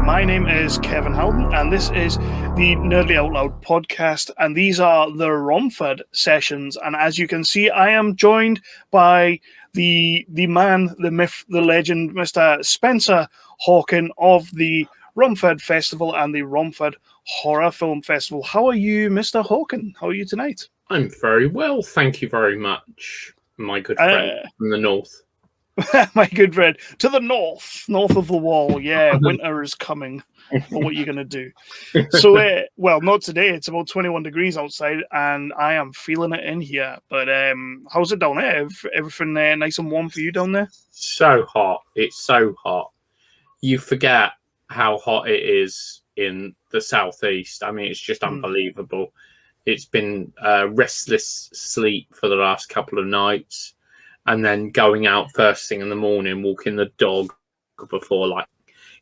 My name is Kevin Haldon, and this is the Nerdly Out Loud podcast, and these are the Romford sessions. And as you can see, I am joined by the man, the myth, the legend, Mr. Spencer Hawken of the Romford Festival and the Romford Horror Film Festival. How are you, Mr. Hawken? How are you tonight? I'm very well, thank you very much, my good friend from the north. My good friend, to the north of the wall. Yeah, winter is coming. But what are you going to do? So, well, not today. It's about 21 degrees outside, and I am feeling it in here. But how's it down there? Everything nice and warm for you down there? So hot. It's so hot. You forget how hot it is in the southeast. I mean, it's just unbelievable. It's been restless sleep for the last couple of nights. And then going out first thing in the morning, walking the dog before like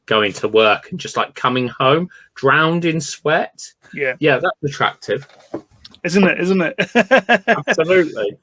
going to work and just like coming home drowned in sweat. Yeah, that's attractive, isn't it? Absolutely.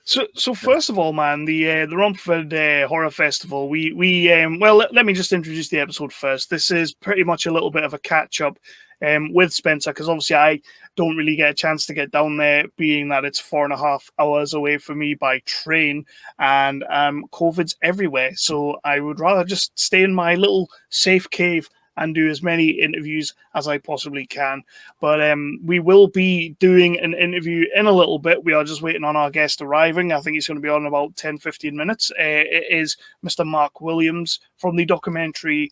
So first of all, man, the Romford Horror Festival. Let me just introduce the episode first. This is pretty much a little bit of a catch up with Spencer, because obviously I don't really get a chance to get down there, being that it's 4.5 hours away from me by train, and COVID's everywhere. So I would rather just stay in my little safe cave and do as many interviews as I possibly can. But we will be doing an interview in a little bit. We are just waiting on our guest arriving. I think he's going to be on in about 10-15 minutes. It is Mr. Mark Williams from the documentary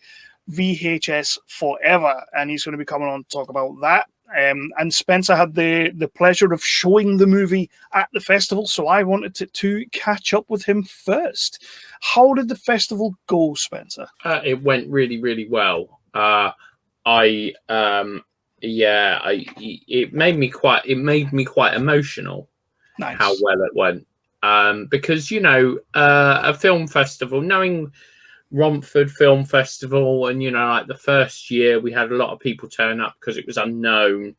VHS Forever, and he's going to be coming on to talk about that. And Spencer had the pleasure of showing the movie at the festival, so I wanted to catch up with him first. How did the festival go, Spencer? It went really, really well. It made me quite emotional. Nice. How well it went. Because a film festival, knowing Romford Film Festival, and like the first year we had a lot of people turn up because it was unknown,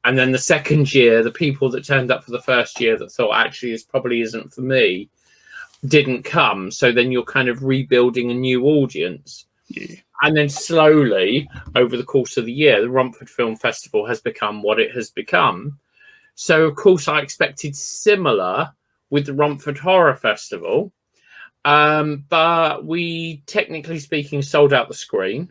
and then the second year the people that turned up for the first year that thought actually this probably isn't for me didn't come, so then you're kind of rebuilding a new audience. And then slowly over the course of the year the Romford Film Festival has become what it has become. So of course I expected similar with the Romford Horror Festival. But we, technically speaking, sold out the screen.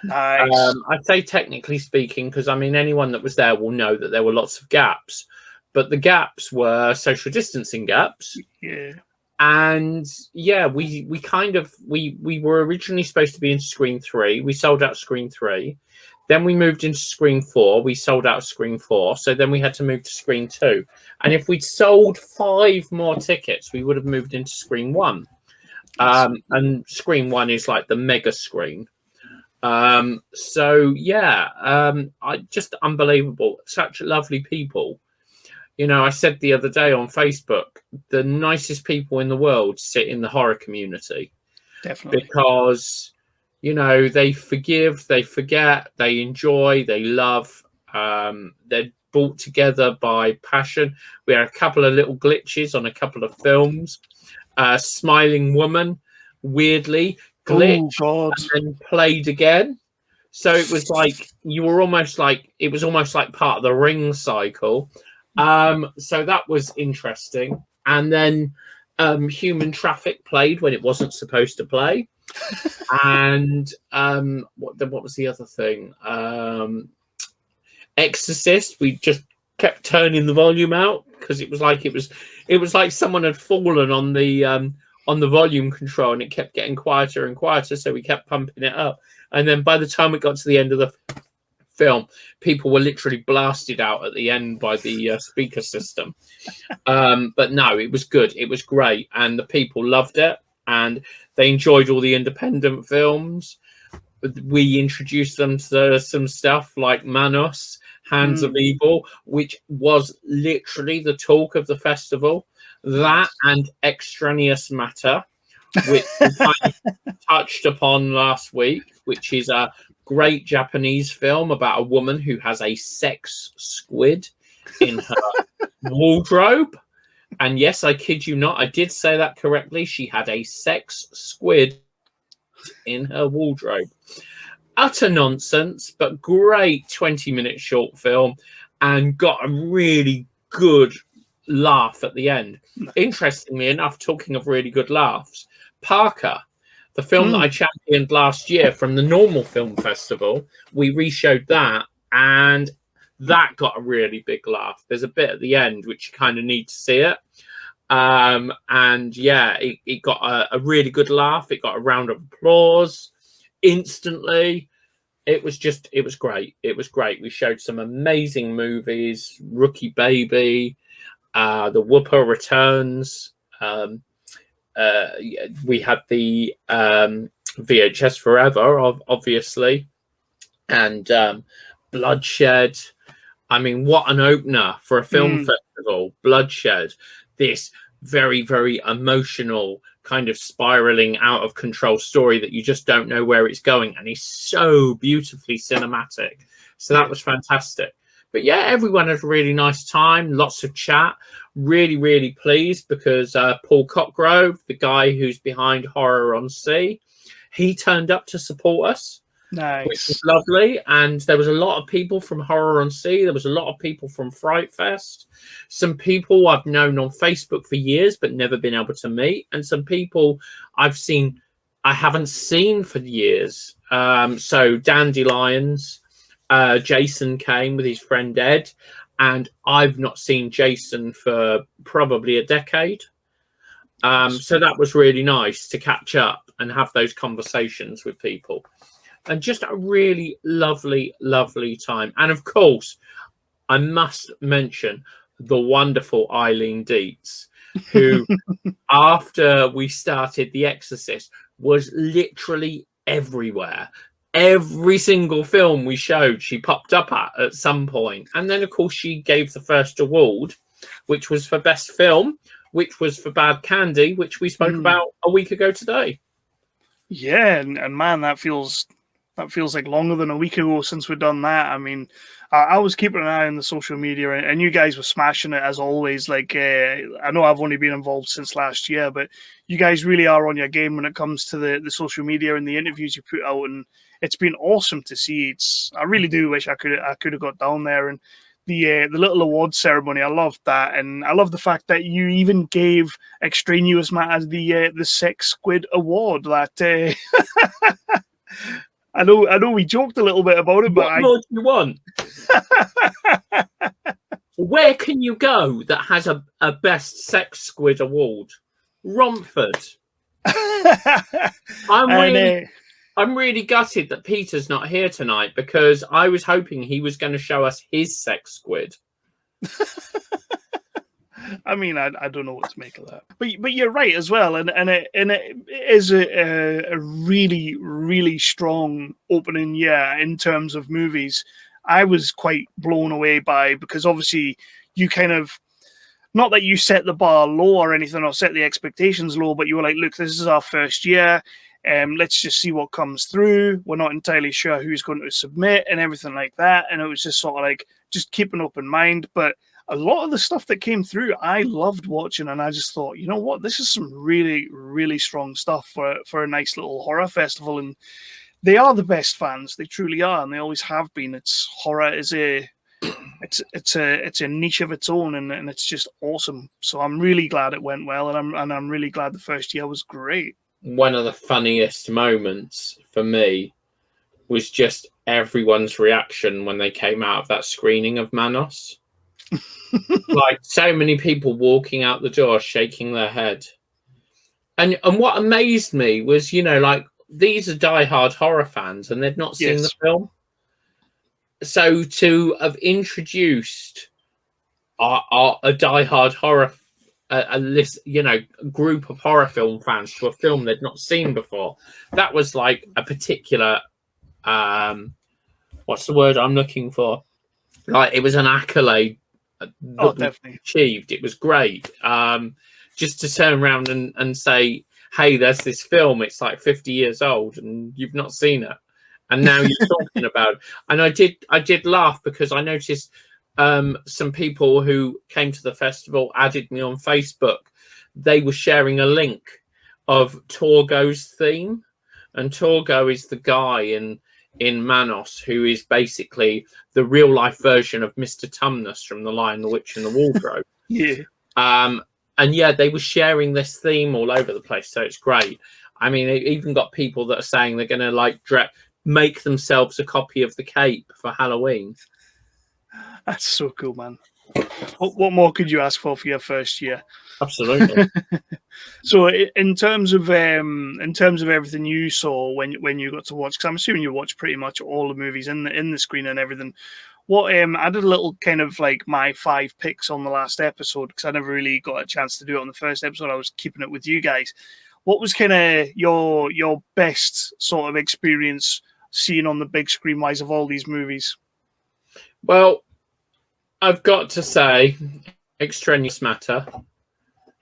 Nice. I'd say technically speaking, because I mean, anyone that was there will know that there were lots of gaps, but the gaps were social distancing gaps. Yeah. And yeah, we were originally supposed to be in screen 3. We sold out screen 3. Then we moved into screen 4. We sold out screen 4. So then we had to move to screen 2. And if we'd sold 5 more tickets, we would have moved into screen 1. And screen 1 is like the mega screen. I just unbelievable. Such lovely people. I said the other day on Facebook, the nicest people in the world sit in the horror community. Definitely. Because they forgive, they forget, they enjoy, they love. They're brought together by passion. We had a couple of little glitches on a couple of films. Smiling Woman, weirdly glitched and then played again. So it was like it was almost like part of the Ring cycle. So that was interesting. And then Human Traffic played when it wasn't supposed to play. And what was the other thing? Exorcist, we just kept turning the volume out because it was like someone had fallen on the volume control, and it kept getting quieter and quieter, so we kept pumping it up. And then by the time it got to the end of the film, people were literally blasted out at the end by the speaker system. But no, it was good. It was great. And the people loved it. And they enjoyed all the independent films. We introduced them to some stuff like Manos, Hands of Evil, which was literally the talk of the festival. That and Extraneous Matter, which we kind of touched upon last week, which is a great Japanese film about a woman who has a sex squid in her wardrobe. And yes, I kid you not, I did say that correctly. She had a sex squid in her wardrobe. utter nonsense, but great 20-minute short film, and got a really good laugh at the end. Interestingly enough, talking of really good laughs, Parker, the film that I championed last year from the normal film festival, we reshowed that, and that got a really big laugh. There's a bit at the end which you kind of need to see it. And yeah, it got a really good laugh. It got a round of applause instantly. It was great. It was great. We showed some amazing movies, Rookie Baby, The Whooper Returns. We had the VHS Forever, obviously, and Bloodshed. I mean, what an opener for a film festival, Bloodshed. This very, very emotional, kind of spiraling out of control story that you just don't know where it's going, and it's so beautifully cinematic. So that was fantastic. But yeah, everyone had a really nice time, lots of chat. Really, really pleased because Paul Cotgrove, the guy who's behind Horror on Sea, he turned up to support us. Nice. Which was lovely. And there was a lot of people from Horror on Sea. There was a lot of people from Fright Fest. Some people I've known on Facebook for years but never been able to meet. And some people I haven't seen for years. So Dandelions, Jason came with his friend Ed. And I've not seen Jason for probably a decade. So that was really nice to catch up and have those conversations with people. And just a really lovely, lovely time. And of course, I must mention the wonderful Eileen Dietz, who, after we started The Exorcist, was literally everywhere. Every single film we showed, she popped up at some point. And then, of course, she gave the first award, which was for Best Film, which was for Bad Candy, which we spoke about a week ago today. Yeah, and man, that feels like longer than a week ago since we've done that. I mean, I was keeping an eye on the social media, and you guys were smashing it as always. Like, I know I've only been involved since last year, but you guys really are on your game when it comes to the social media and the interviews you put out, and it's been awesome to see. I really do wish I could have got down there, and the little award ceremony, I loved that, and I love the fact that you even gave Extraneous Matters the Sex Squid Award. That I know we joked a little bit about it, but what more do you want? Where can you go that has a Best Sex Squid Award? Romford. I'm really gutted that Peter's not here tonight because I was hoping he was going to show us his sex squid. I mean, I don't know what to make of that, but you're right as well, and it is a really, really strong opening year in terms of movies. I was quite blown away by, because obviously you kind of, not that you set the bar low or anything or set the expectations low, but you were like, look, this is our first year. Let's just see what comes through. We're not entirely sure who's going to submit and everything like that. And it was just sort of like, just keep an open mind. But a lot of the stuff that came through, I loved watching. And I just thought, you know what, this is some really, really strong stuff for a nice little horror festival. And they are the best fans. They truly are. And they always have been. Horror is it's a niche of its own, and it's just awesome. So I'm really glad it went well. And I'm really glad the first year was great. One of the funniest moments for me was just everyone's reaction when they came out of that screening of Manos. Like, so many people walking out the door shaking their head. And what amazed me was, like, these are diehard horror fans and they've not seen the film. So to have introduced a diehard horror a list, group of horror film fans to a film they'd not seen before, that was like a particular what's the word I'm looking for? Like, it was an accolade that we achieved. It was great. Just to turn around and say, hey, there's this film, it's like 50 years old and you've not seen it, and now you're talking about it. And I did laugh because I noticed some people who came to the festival added me on Facebook. They were sharing a link of Torgo's theme, and Torgo is the guy in Manos, who is basically the real life version of Mr. Tumnus from The Lion, the Witch, and the Wardrobe. Yeah. And yeah, they were sharing this theme all over the place, so it's great. I mean, it even got people that are saying they're going to like make themselves a copy of the cape for Halloween. That's so cool, man. What more could you ask for your first year? Absolutely. So, in terms of everything you saw when you got to watch, because I'm assuming you watched pretty much all the movies in the screen and everything. What I did a little kind of like my 5 picks on the last episode because I never really got a chance to do it on the first episode. I was keeping it with you guys. What was kind of your best sort of experience seeing on the big screen wise of all these movies? Well, I've got to say, Extraneous Matter.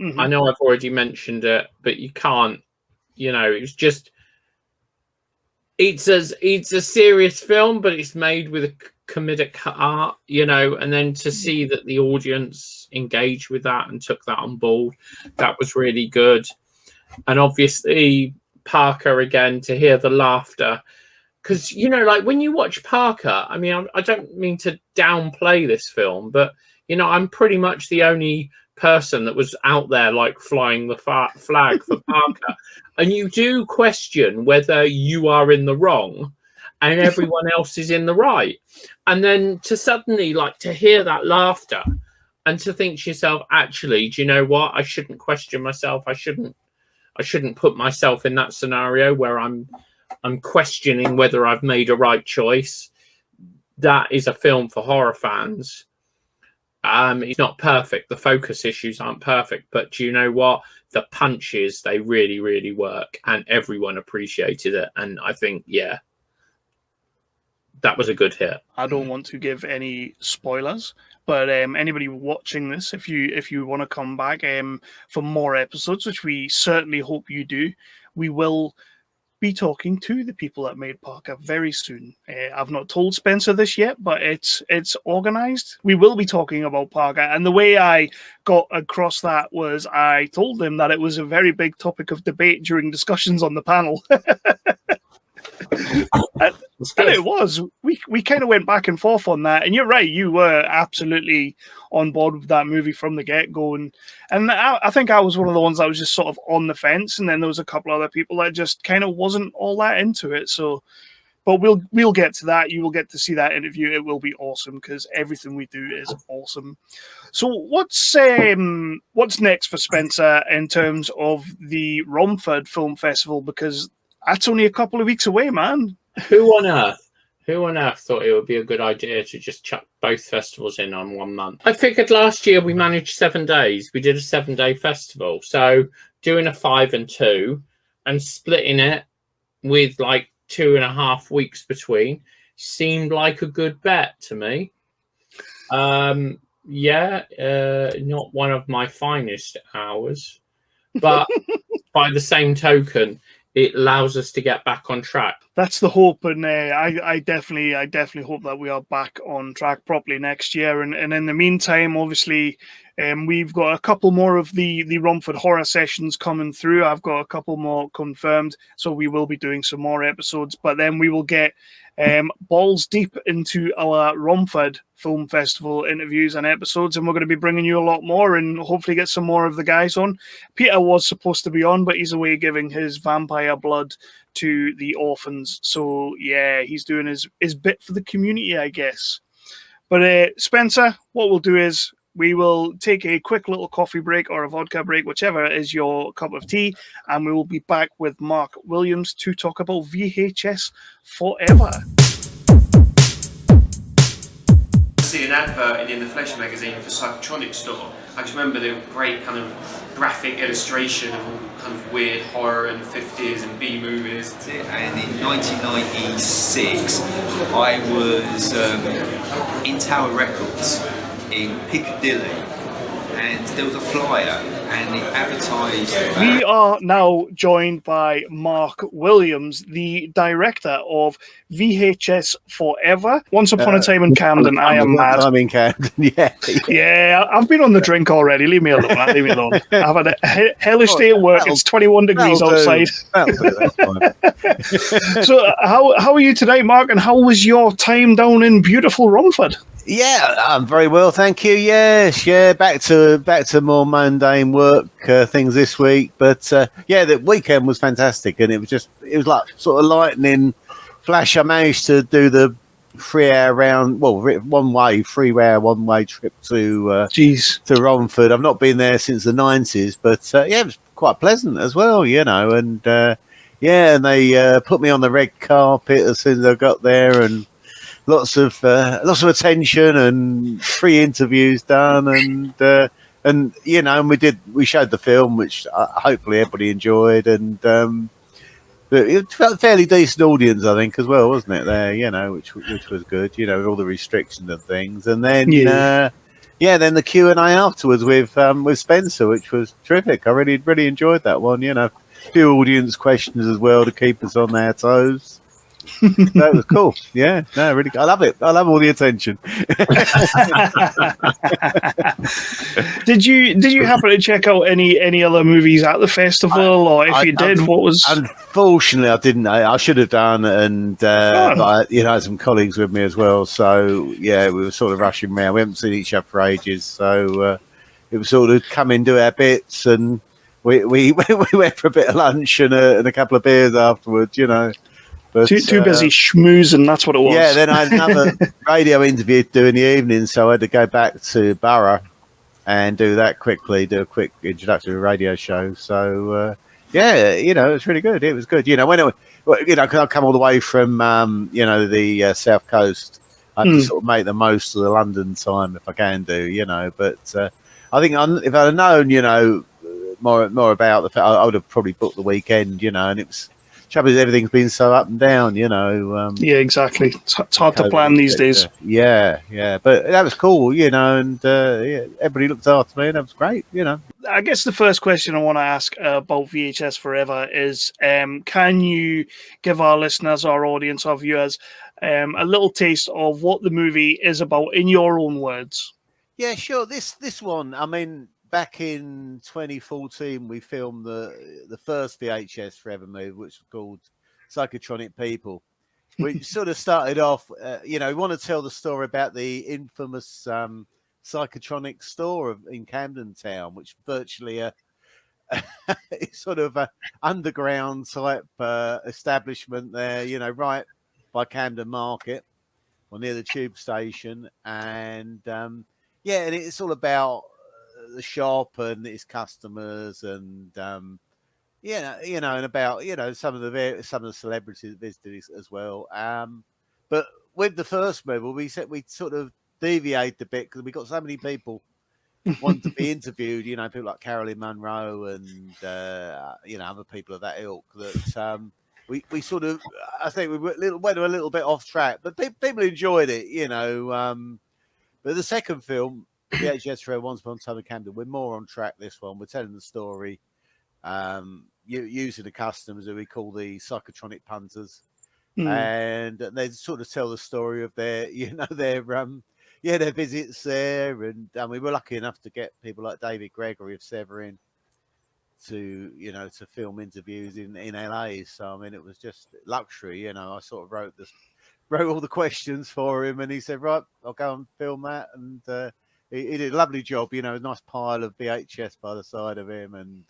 Mm-hmm. I know I've already mentioned it, but you can't. You know, it's just it's a serious film, but it's made with a comedic heart, you know, and then to see that the audience engaged with that and took that on board, that was really good. And obviously Parker, again, to hear the laughter, because, you know, like when you watch Parker, I mean, I don't mean to downplay this film, but, you know, I'm pretty much the only person that was out there like flying the flag for Parker. And you do question whether you are in the wrong and everyone else is in the right. And then to suddenly like to hear that laughter and to think to yourself, actually, do you know what? I shouldn't question myself. I shouldn't put myself in that scenario where I'm questioning whether I've made a right choice. That is a film for horror fans. It's not perfect. The focus issues aren't perfect, but do you know what? The punches, they really, really work, and everyone appreciated it. And I think, yeah, that was a good hit. I don't want to give any spoilers, but anybody watching this, if you want to come back for more episodes, which we certainly hope you do, we will be talking to the people that made Parker very soon. I've not told Spencer this yet, but it's organized. We will be talking about Parker, and the way I got across that was I told him that it was a very big topic of debate during discussions on the panel. And it was. We kind of went back and forth on that. And you're right, you were absolutely on board with that movie from the get-go. And I think I was one of the ones that was just sort of on the fence. And then there was a couple other people that just kind of wasn't all that into it. So, but we'll get to that. You will get to see that interview. It will be awesome because everything we do is awesome. So what's next for Spencer in terms of the Romford Film Festival? Because that's only a couple of weeks away, man. Who on earth thought it would be a good idea to just chuck both festivals in on 1 month? I figured last year we managed 7 days. We did a 7-day festival. So doing a 5 and 2 and splitting it with like 2.5 weeks between seemed like a good bet to me. Not one of my finest hours, but by the same token, it allows us to get back on track. That's the hope, and I definitely hope that we are back on track properly next year. And in the meantime, obviously, we've got a couple more of the Romford horror sessions coming through. I've got a couple more confirmed, so we will be doing some more episodes. But then we will get balls deep into our Romford Film Festival interviews and episodes, and we're going to be bringing you a lot more and hopefully get some more of the guys on. Peter was supposed to be on, but he's away giving his vampire blood to the orphans. So yeah, he's doing his bit for the community, I guess. But Spencer, what we'll do is we will take a quick little coffee break or a vodka break, whichever is your cup of tea, and we will be back with Mark Williams to talk about VHS Forever. See an advert in the Flesh magazine for Psychotronic store. I just remember the great kind of graphic illustration of all kind of weird horror and 50s and B movies. And in 1996, I was in Tower Records in Piccadilly, and there was a flyer, and it advertised. We are now joined by Mark Williams, the director of VHS Forever. Once Upon a Time in Camden, I Am Mad. I'm in Camden, yeah. Yeah, I've been on the drink already. Leave me alone. Leave me alone. I've had a hellish day at work. It's 21 degrees outside. That'll do, that's fine. So, how are you today, Mark? And how was your time down in beautiful Romford? Yeah, I'm very well, thank you. Yes, back to more mundane work things this week, but the weekend was fantastic, and it was like sort of lightning flash. I managed to do the 3-hour round, one way trip to Romford. I've not been there since the 90s, but it was quite pleasant as well, and and they put me on the red carpet as soon as I got there, and lots of attention and 3 interviews done, and we showed the film, which hopefully everybody enjoyed, and it felt a fairly decent audience, I think, as well, wasn't it? There, which was good, with all the restrictions and things, and then then the Q&A afterwards with Spencer, which was terrific. I really enjoyed that one. A few audience questions as well to keep us on their toes. That was cool. Yeah, no, really, I love it. I love all the attention. Did you happen to check out any other movies at the festival, or if you did, what was? Unfortunately, I didn't. I should have done, and but I had some colleagues with me as well. So we were sort of rushing around. We haven't seen each other for ages, so it was sort of come in, do our bits, and we went for a bit of lunch and a couple of beers afterwards. But, too busy schmoozing, that's what it was. Yeah, then I had another radio interview to do in the evening, so I had to go back to Borough and do that quickly, do a quick introductory radio show. So, it was really good. It was good. Because I come all the way from, the South Coast, I have to sort of make the most of the London time if I can do, But I think if I'd have known, more about the fact, I would have probably booked the weekend, and it was... Trouble is, everything's been so up and down, Yeah, exactly. It's hard to plan these days. Yeah. But that was cool, and everybody looked after me, and that was great, I guess the first question I want to ask about VHS Forever is, can you give our listeners, our audience, our viewers, a little taste of what the movie is about in your own words? Yeah, sure. This one, I mean... Back in 2014, we filmed the first VHS Forever movie, which was called Psychotronic People. We sort of started off, we want to tell the story about the infamous Psychotronic store in Camden Town, which virtually it's sort of a underground type establishment there, right by Camden Market, or near the tube station, and and it's all about the shop and its customers, and and about some of the celebrities that visited as well. But with the first movie, we sort of deviated a bit because we got so many people wanting to be interviewed. People like Carolyn Monroe and other people of that ilk. That we sort of, I think we went a little bit off track, but people enjoyed it. But the second film, VHS Forever, Once Upon a Time in Camden, we're more on track this one. We're telling the story using the customers who we call the psychotronic punters. And they sort of tell the story of their visits there. And we were lucky enough to get people like David Gregory of Severin to film interviews in LA. So, I mean, it was just luxury, I sort of wrote all the questions for him, and he said, right, I'll go and film that. And he did a lovely job, a nice pile of VHS by the side of him, and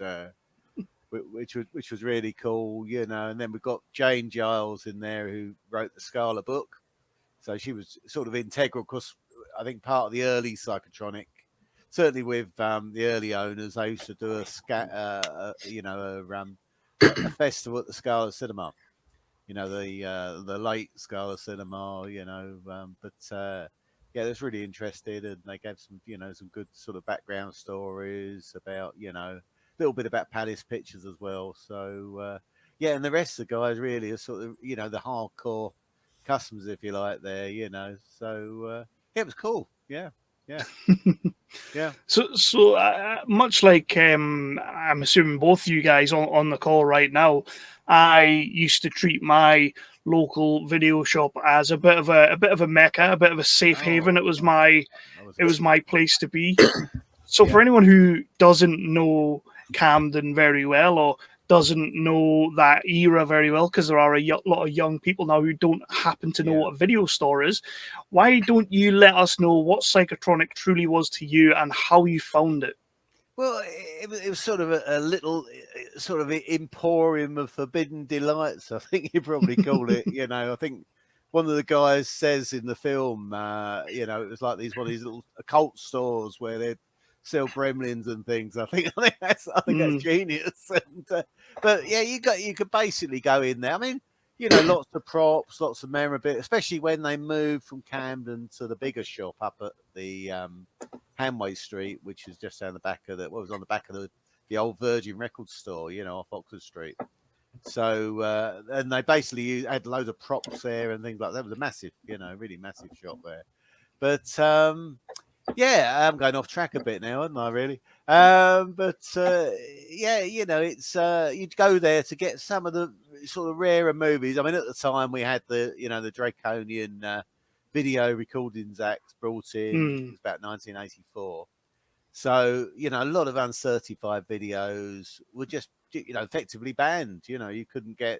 which was really cool, And then we've got Jane Giles in there, who wrote the Scala book, so she was sort of integral, because I think part of the early Psychotronic, certainly with the early owners, they used to do a festival at the Scala Cinema, the late Scala Cinema, they was really interested, and they gave some, some good sort of background stories about, a little bit about Palace Pictures as well. So, and the rest of the guys really are sort of, the hardcore customers, if you like, there, So, it was cool. Yeah. Yeah. Yeah. So much like I'm assuming both you guys on the call right now, I used to treat my local video shop as a bit of a mecca, a bit of a safe haven. It was my That was it was it. my place to be. So Yeah. for anyone who doesn't know Camden very well or doesn't know that era very well, because there are lot of young people now who don't happen to know Yeah. what a video store is, why don't you let us know what Psychotronic truly was to you and how you found it? Well, it was sort of a little sort of emporium of forbidden delights, I think you probably call it. You know, I think one of the guys says in the film, you know, it was like one of these little occult stores where they'd sell gremlins and things. I think that's Mm, genius. But yeah, you could basically go in there. I mean, you know, lots of props, lots of memorabilia, especially when they moved from Camden to the bigger shop up at the Hanway Street, which is just down the back of was on the back of the old Virgin Record store, you know, off Oxford Street. So, and they basically had loads of props there and things like that. It was a massive, you know, really massive shop there. But yeah, I'm going off track a bit now, aren't I? Really. But yeah, you know, it's you'd go there to get some of the sort of rarer movies. I mean, at the time we had the Draconian Video Recordings Act brought in, which mm, was about 1984. So, you know, a lot of uncertified videos were just, you know, effectively banned. You know, you couldn't get,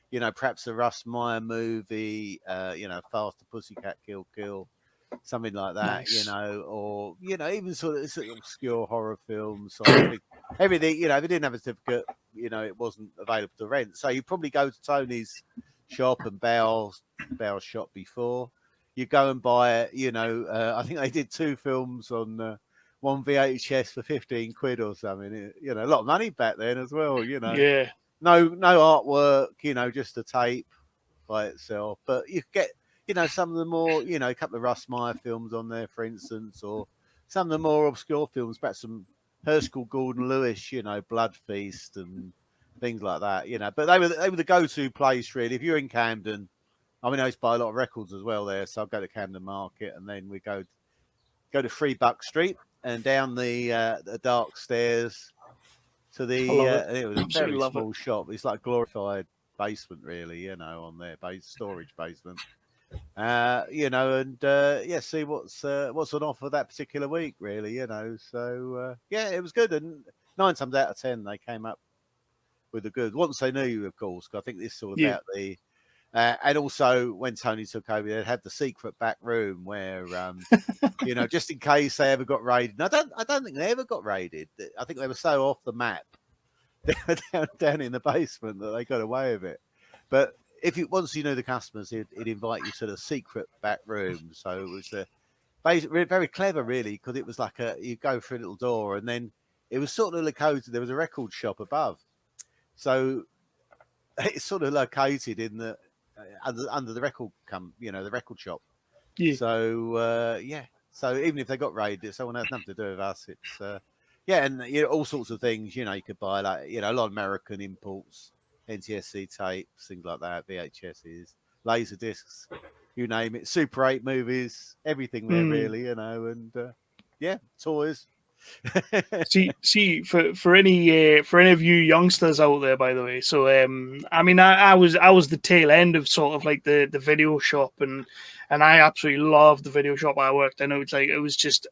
you know, perhaps a Russ Meyer movie, you know, Faster Pussycat Kill, something like that, you nice. know, or, you know, even sort of obscure horror films, science everything, you know, if it didn't have a certificate, you know, it wasn't available to rent. So you probably go to Tony's shop and Bell's shop before. You go and buy it, you know, I think they did 2 films on one VHS for 15 quid or something. You know, a lot of money back then as well, you know. Yeah. No artwork, you know, just a tape by itself. But you get, you know, some of the more, you know, a couple of Russ Meyer films on there, for instance, or some of the more obscure films, perhaps some Herschel Gordon Lewis, you know, Blood Feast and things like that, you know. But they were the go-to place really. If you're in Camden, I mean, I used to buy a lot of records as well there, so I'd go to Camden Market and then we go to 3 Buck Street and down the dark stairs to I love it. it was a Absolutely very love it. small shop. It's like glorified basement, really, you know, on their storage basement. You know, and yeah, see what's on offer that particular week, really, you know. So yeah, it was good, and 9 times out of 10 they came up with the good. Once they knew you, of course, 'cause I think this is all Yeah. about the. And also, when Tony took over, they had the secret back room where, you know, just in case they ever got raided. And I don't think they ever got raided. I think they were so off the map down in the basement that they got away with it. But once you knew the customers, he'd invite you to the secret back room. So it was very clever, really, because it was like you go through a little door, and then it was sort of located. There was a record shop above, so it's sort of located in the under the record the record shop. Yeah. So yeah, so even if they got raided, someone has nothing to do with us. It's yeah, and you know, all sorts of things. You know, you could buy like a lot of American imports, NTSC tapes, things like that, VHSs, laser discs, you name it, Super 8 movies, everything there Mm. really. You know, and yeah, toys. See, for any of you youngsters out there, by the way. So, I mean, I was the tail end of sort of like the video shop, and I absolutely loved the video shop I worked in. It was just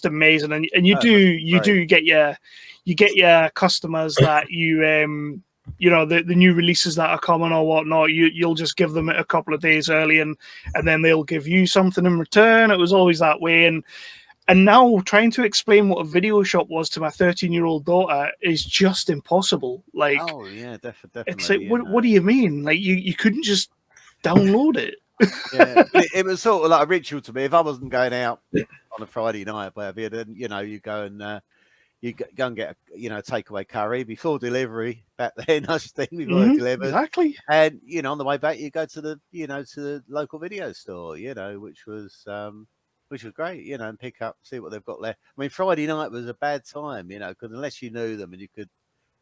amazing, and you do get your customers that you know the new releases that are coming or whatnot. You'll just give them it a couple of days early, and then they'll give you something in return. It was always that way, and now trying to explain what a video shop was to my 13-year-old daughter is just impossible. Like, Oh yeah, definitely. it's like, what do you mean? Like, you couldn't just download it? Yeah, but it was sort of like a ritual to me. If I wasn't going out on a Friday night, whatever, then you go and you go and get a takeaway curry before delivery. Back then, I just think before it delivered, Exactly. and on the way back, you go to the to the local video store, which was great, and pick up, see what they've got left. I mean, Friday night was a bad time, because unless you knew them and you could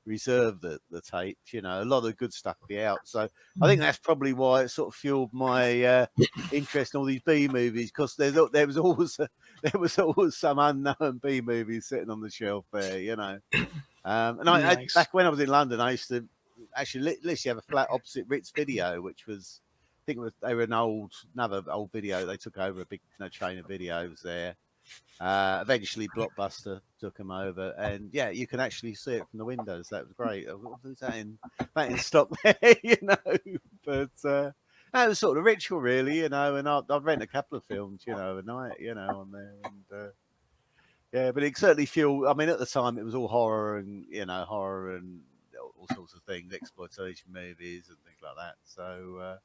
reserve the tapes. You know, a lot of the good stuff will be out. So I think that's probably why it sort of fueled my interest in all these B movies, because there was always some unknown B movies sitting on the shelf there. You know, and I Nice. back when I was in London, I used to actually literally have a flat opposite Ritz Video, which was, I think they were another old video. They took over a big chain of videos there. Eventually Blockbuster took them over, and yeah, you can actually see it from the windows. That was great. Was that in stock there, you know? But that was sort of a ritual, really, you know. And I'd rent a couple of films, you know, a night, you know, on there, and yeah. But it certainly fueled. I mean, at the time, it was all horror and all sorts of things, exploitation movies and things like that. So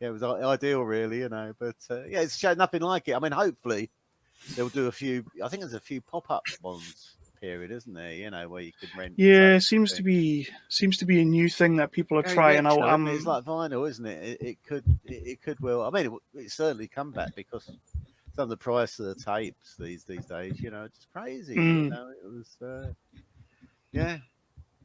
yeah, it was ideal, really, you know. But yeah, it's nothing like it. I mean, hopefully they'll do a few. I think there's a few pop-up ones period, isn't there? You know, where you could rent. Yeah, it seems to be a new thing that people are Very trying retro, out. isn't it? It's like vinyl, isn't it? It could well. I mean, it certainly come back, because some of the price of the tapes these days, you know, it's crazy. You know, it was yeah.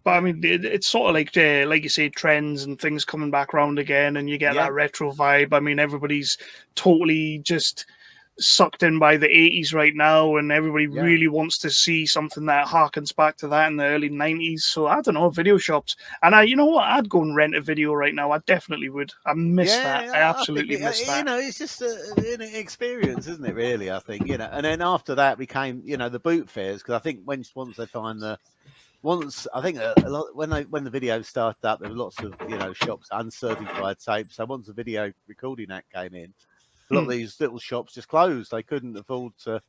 But I mean, it's sort of like you say, trends and things coming back around again, and you get that retro vibe. I mean, everybody's totally just sucked in by the 80s right now, and everybody really wants to see something that harkens back to that in the early 90s. So I don't know, video shops. And you know what? I'd go and rent a video right now. I definitely would. I miss that. I absolutely miss that. You know, it's just an experience, isn't it? Really, I think, you know. And then after that became, you know, the boot fairs, because I think once they find I think a lot when the videos started up, there were lots of, you know, shops, uncertified tapes. So once the video recording act came in, a lot of these little shops just closed. They couldn't afford to,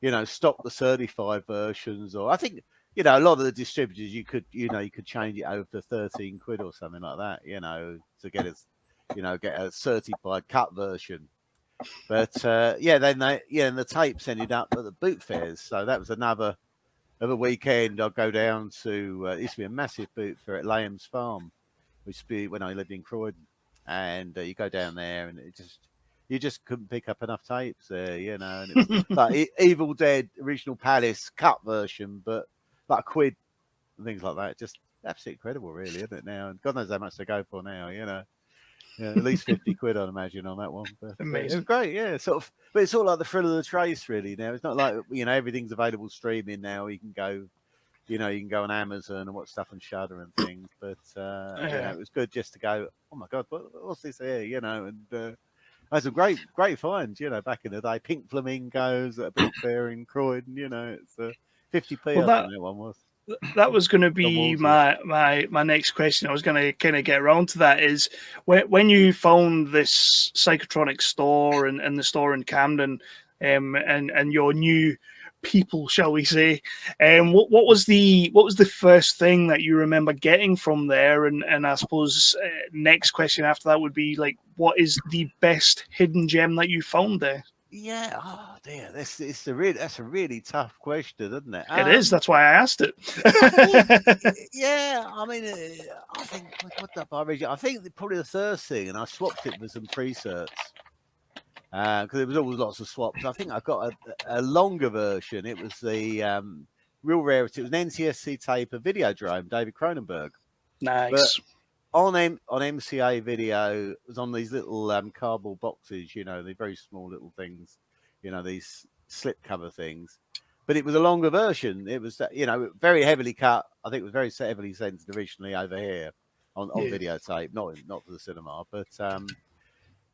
you know, stock the certified versions. Or I think, you know, a lot of the distributors, you could change it over to 13 quid or something like that, you know, to get a certified cut version. But then and the tapes ended up at the boot fairs. So that was another weekend. I'd go down to it used to be a massive boot fair at Lamb's Farm, which used to be when I lived in Croydon, and you go down there, and you just couldn't pick up enough tapes there, you know. And it was like Evil Dead Original Palace cut version, but like £1 and things like that. Just absolutely incredible, really, isn't it now? And God knows how much they go for now, you know. Yeah, at least 50 quid, I'd imagine, on that one. But it was great, yeah. But it's all like the thrill of the chase, really. Now it's not like, you know, everything's available streaming now. You can go on Amazon and watch stuff on Shudder and things. But you know, it was good just to go, oh my God, what's this here? You know, and had some great finds, you know, back in the day. Pink Flamingos at a big fair in Croydon, you know. It's 50p. Well, I think that one was. That was going to be my next question. I was going to kind of get around to that. Is when you found this Psychotronic store and the store in Camden, and your new people, shall we say, what was the first thing that you remember getting from there? And I suppose next question after that would be, like, what is the best hidden gem that you found there? Yeah, oh dear, that's a really tough question, isn't it? It is. That's why I asked it. Yeah, I mean, I think I think probably the first thing, and I swapped it with some pre-certs because there was always lots of swaps. I think I got a longer version. It was the real rarity. It was an NTSC tape of Videodrome, David Cronenberg. Nice. But on MCA Video, it was on these little cardboard boxes, you know, the very small little things, you know, these slip cover things. But it was a longer version. It was, you know, very heavily cut. I think it was very heavily censored originally over here on videotape, not for the cinema. But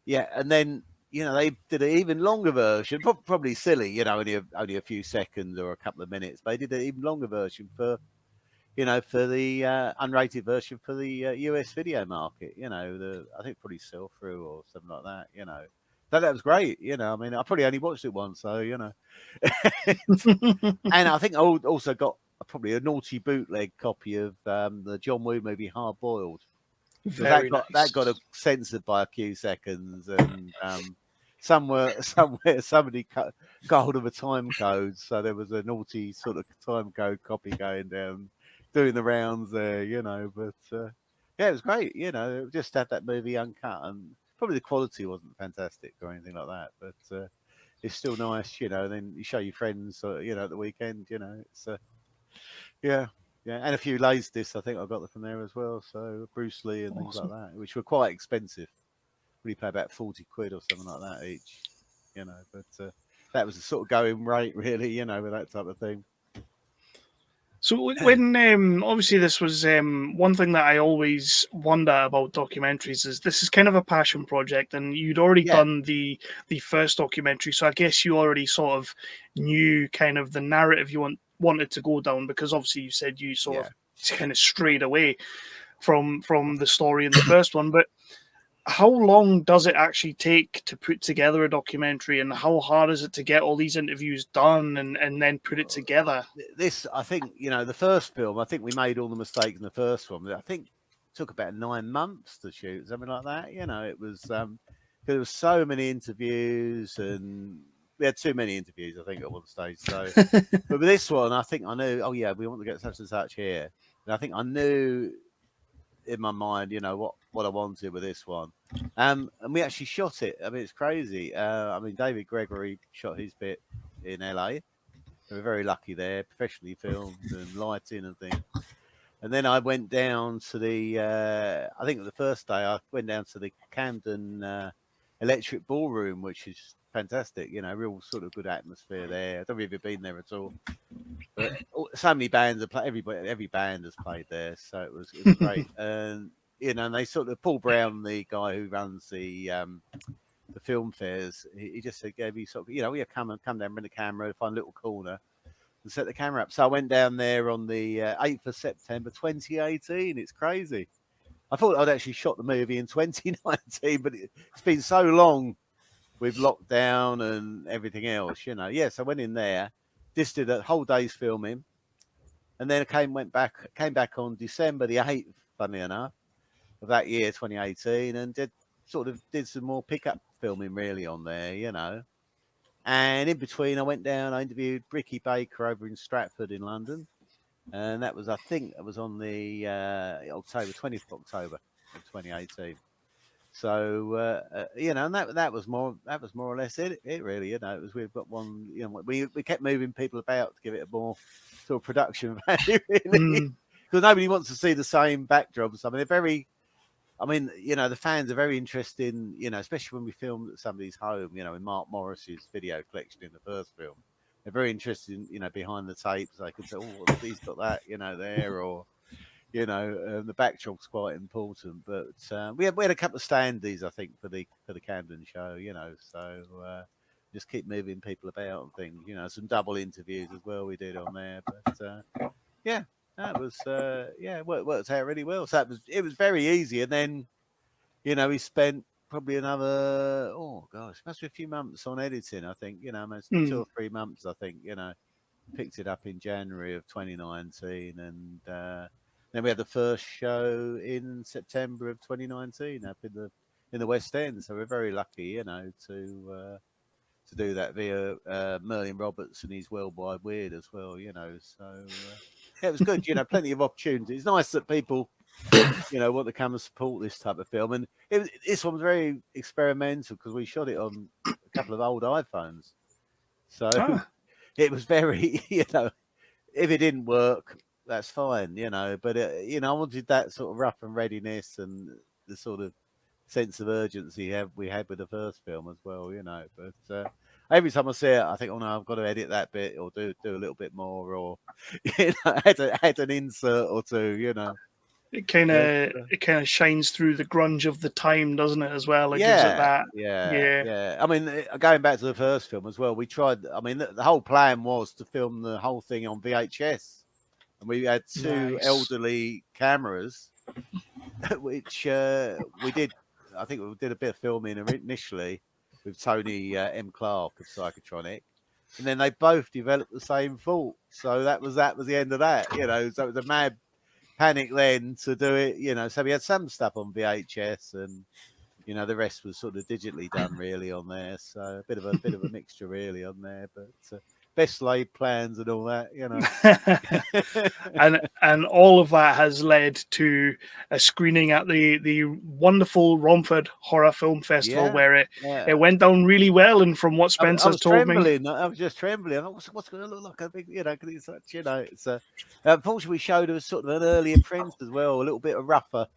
yeah, and then, you know, they did an even longer version, probably silly, you know, only a few seconds or a couple of minutes. But they did an even longer version for the unrated version for the US video market, you know, I think probably sell through or something like that, you know. So that was great, you know. I mean, I probably only watched it once, so, you know. And I think I also got probably a naughty bootleg copy of the John Woo movie Hard Boiled. That got censored by a few seconds, and somewhere somebody got hold of a time code, so there was a naughty sort of time code copy going down, doing the rounds there, you know. But yeah, it was great, you know. Just had that movie uncut, and probably the quality wasn't fantastic or anything like that, but it's still nice, you know. Then you show your friends, you know, at the weekend, you know. It's yeah. Yeah, and a few laser discs. I think I got them from there as well. So Bruce Lee and things like Awesome. that, which were quite expensive. We pay about 40 quid or something like that each, you know. But that was the sort of going rate, really, you know, with that type of thing. So when obviously this was one thing that I always wonder about documentaries is this is kind of a passion project, and you'd already Yeah. done the first documentary, so I guess you already sort of knew kind of the narrative you wanted to go down, because obviously you said you sort of kind of strayed away from the story in the first one. But how long does it actually take to put together a documentary, and how hard is it to get all these interviews done and then put it together? This, I think, you know, the first film, I think we made all the mistakes in the first one. I think it took about 9 months to shoot, something like that. You know, it was there was so many interviews, and we had too many interviews, I think, at one stage. So, but with this one, I think I knew. Oh yeah, we want to get such and such here, and I think I knew in my mind, you know, what I wanted with this one. And we actually shot it. I mean, it's crazy. I mean, David Gregory shot his bit in LA. We were very lucky there, professionally filmed and lighting and things. And then I went down to the, I think the first day I went down to the Camden Electric Ballroom, which is fantastic. You know, real sort of good atmosphere there. I don't know if you've been there at all. But so many bands have played. Every band has played there, so it was great. And you know, and they sort of Paul Brown, the guy who runs the film fairs, he just said, gave me sort of, you know, come down, bring the camera, find a little corner, and set the camera up. So I went down there on the 8th of September 2018. It's crazy. I thought I'd actually shot the movie in 2019, but it's been so long with lockdown and everything else, you know. Yes, I went in there, just did a whole day's filming, and then I came back on December the 8th, funnily enough, of that year, 2018, and did some more pickup filming really on there, you know. And in between, I interviewed Ricky Baker over in Stratford in London, and that was, I think, it was on the 20th of October of 2018. So you know, and that was more or less it really, you know. It was, we've got one, you know, we kept moving people about to give it a more sort of production value, really, because nobody wants to see the same backdrops. I mean, they're very, I mean, you know, the fans are very interested in, you know, especially when we filmed at somebody's home, you know, in Mark Morris's video collection in the first film. They're very interested in, you know, behind the tapes. They can say, oh, he's got that, you know, there, or, you know, the backdrop's quite important. But we had a couple of standees, I think, for the Camden show, you know, so just keep moving people about and things, you know, some double interviews as well we did on there. But yeah. That was it worked out really well. So it was very easy. And then, you know, we spent probably another must be a few months on editing, I think, you know, almost 2 or 3 months, I think, you know. Picked it up in January of 2019, and then we had the first show in September of 2019 up in the West End. So we're very lucky, you know, to do that via Merlin Roberts and his Worldwide Weird as well, you know. So yeah, it was good, you know, plenty of opportunities. It's nice that people, you know, want to come and support this type of film. And this one was very experimental because we shot it on a couple of old iPhones. So it was very, you know, if it didn't work, that's fine, you know. But, you know, I wanted that sort of rough and readiness and the sort of sense of urgency we had with the first film as well, you know. But every time I see it, I think, oh no, I've got to edit that bit or do a little bit more, or you know, add an insert or two, you know. It kind of shines through the grunge of the time, doesn't it? As well, it gives it that. Yeah. I mean, going back to the first film as well, we tried. I mean, the whole plan was to film the whole thing on VHS, and we had two elderly cameras, which we did. I think we did a bit of filming initially with Tony M. Clark of Psychotronic, and then they both developed the same fault. So that was the end of that, you know. So it was a mad panic then to do it, you know. So we had some stuff on VHS, and you know, the rest was sort of digitally done really on there. So a bit of a mixture really on there, but best laid plans and all that, you know. and all of that has led to a screening at the wonderful Romford Horror Film Festival, Yeah, where yeah. it went down really well. And from what I Spencer's was told me, trembling. I was just trembling. I thought, what's going to look like a big, you know, because it's such, you know, it's unfortunately we showed us sort of an earlier print as well, a little bit of rougher,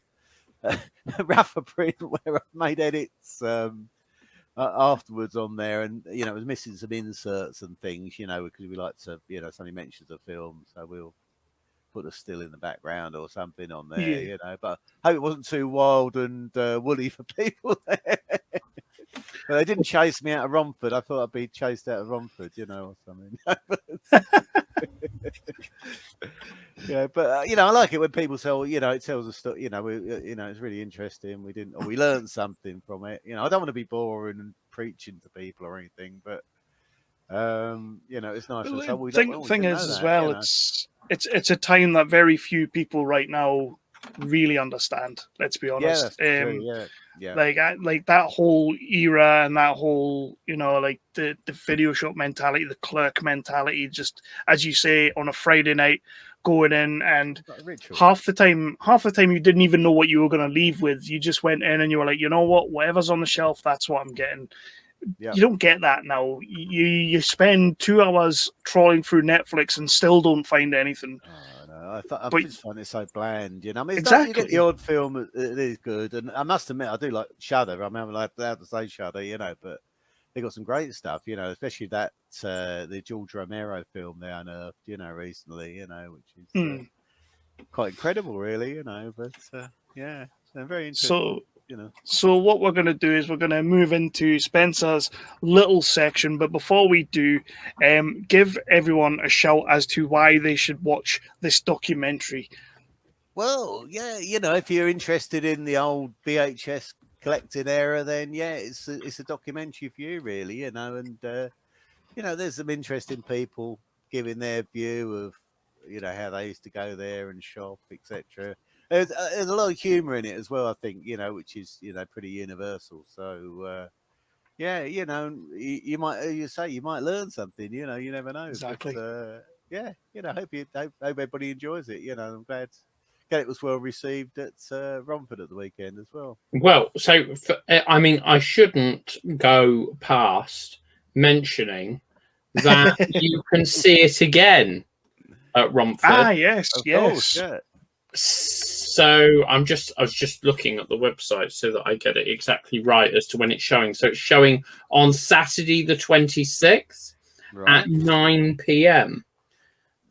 rougher print where I made edits afterwards on there, and you know, it was missing some inserts and things, you know, because we like to, you know, somebody mentions a film, so we'll put a still in the background or something on there, Yeah. you know. But I hope it wasn't too wild and woolly for people there. But they didn't chase me out of Romford. I thought I'd be chased out of Romford, you know, or something. Yeah, but you know, I like it when people say, well, you know, it tells a story. You know, you know, it's really interesting. We learned something from it. You know, I don't want to be boring and preaching to people or anything, but you know, it's nice. the So we thing didn't know is as that, well, you know. it's a time that very few people right now really understand. Let's be Yeah, honest. that's true. Yeah, yeah. Like that whole era and that whole, you know, like the video shop mentality, the clerk mentality, just as you say, on a Friday night going in, and Like a ritual. half the time you didn't even know what you were going to leave with. You just went in and you were like, you know what, whatever's on the shelf, that's what I'm getting. Yeah. You don't get that now. You spend 2 hours trawling through Netflix and still don't find anything. Oh, no, I But- just find it so bland, you know. I mean, it's Exactly. you get the odd film that is good, and I must admit, I do like Shudder. I mean, I'm allowed to say Shudder, you know, but they got some great stuff, you know, especially that the George Romero film they unearthed, you know, recently, you know, which is quite incredible, really, you know. But yeah, so very interesting. So, you know. So what we're going to do is we're going to move into Spencer's little section. But before we do, give everyone a shout as to why they should watch this documentary. Well, yeah, you know, if you're interested in the old VHS collecting era, then yeah, it's a documentary for you, really, you know. And you know, there's some interesting people giving their view of, you know, how they used to go there and shop, etc. There's a lot of humour in it as well, I think, you know, which is, you know, pretty universal. So yeah, you know, you might, you say, you might learn something, you know, you never know. Exactly. But, yeah, you know, hope everybody enjoys it. You know, I'm glad it was well received at Romford at the weekend as well. Well, so I mean, I shouldn't go past mentioning that you can see it again at Romford. Ah, yes, Of yes. course, yeah. So I was just looking at the website so that I get it exactly right as to when it's showing. So it's showing on Saturday the 26th Right. at 9 p.m.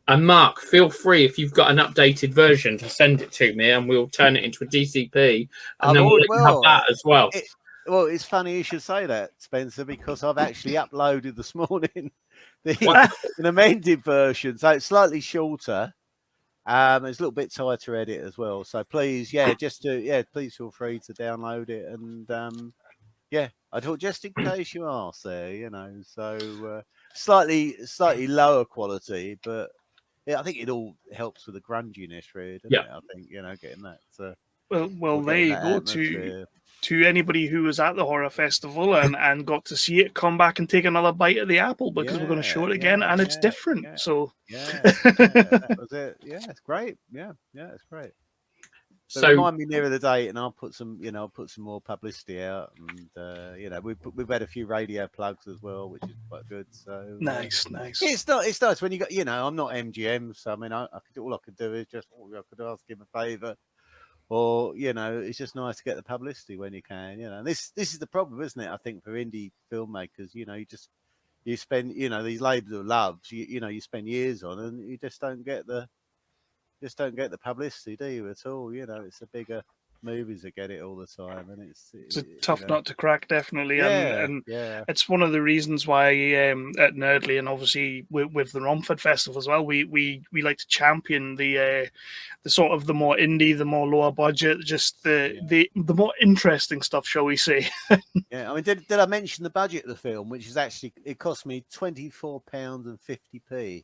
And Mark, feel free if you've got an updated version to send it to me, and we'll turn it into a DCP, and then we'll have that as well. Well, it's funny you should say that, Spencer, because I've actually uploaded this morning an amended version, so it's slightly shorter. It's a little bit tighter edit as well. So please, please feel free to download it, and I thought just in case you asked there, you know, so slightly lower quality, but yeah, I think it all helps with the grunginess, really, doesn't it? I think, you know, getting that. Well, there you go. To anybody who was at the horror festival and got to see it, come back and take another bite of the apple, because we're going to show it again, and it's different. So that was it. Yeah, it's great. Yeah, it's great. So remind me nearer the date, and I'll put some more publicity out, and you know, we've had a few radio plugs as well, which is quite good. So nice. It's nice when you got, you know, I'm not MGM, so I mean, all I could do is just I could ask him a favour, or you know, it's just nice to get the publicity when you can, you know. And this is the problem, isn't it? I think for indie filmmakers, you know, you spend, you know, these labours of love, you know, you spend years on, and you just don't get the publicity, do you, at all? You know, it's the bigger movies that get it all the time, and it's a tough nut to crack, definitely. And yeah, it's one of the reasons why at Nerdly, and obviously with the Romford Festival as well, we like to champion the sort of the more indie, the more lower budget, just the more interesting stuff, shall we say. Yeah, I mean, did I mention the budget of the film, which is actually, it cost me £24.50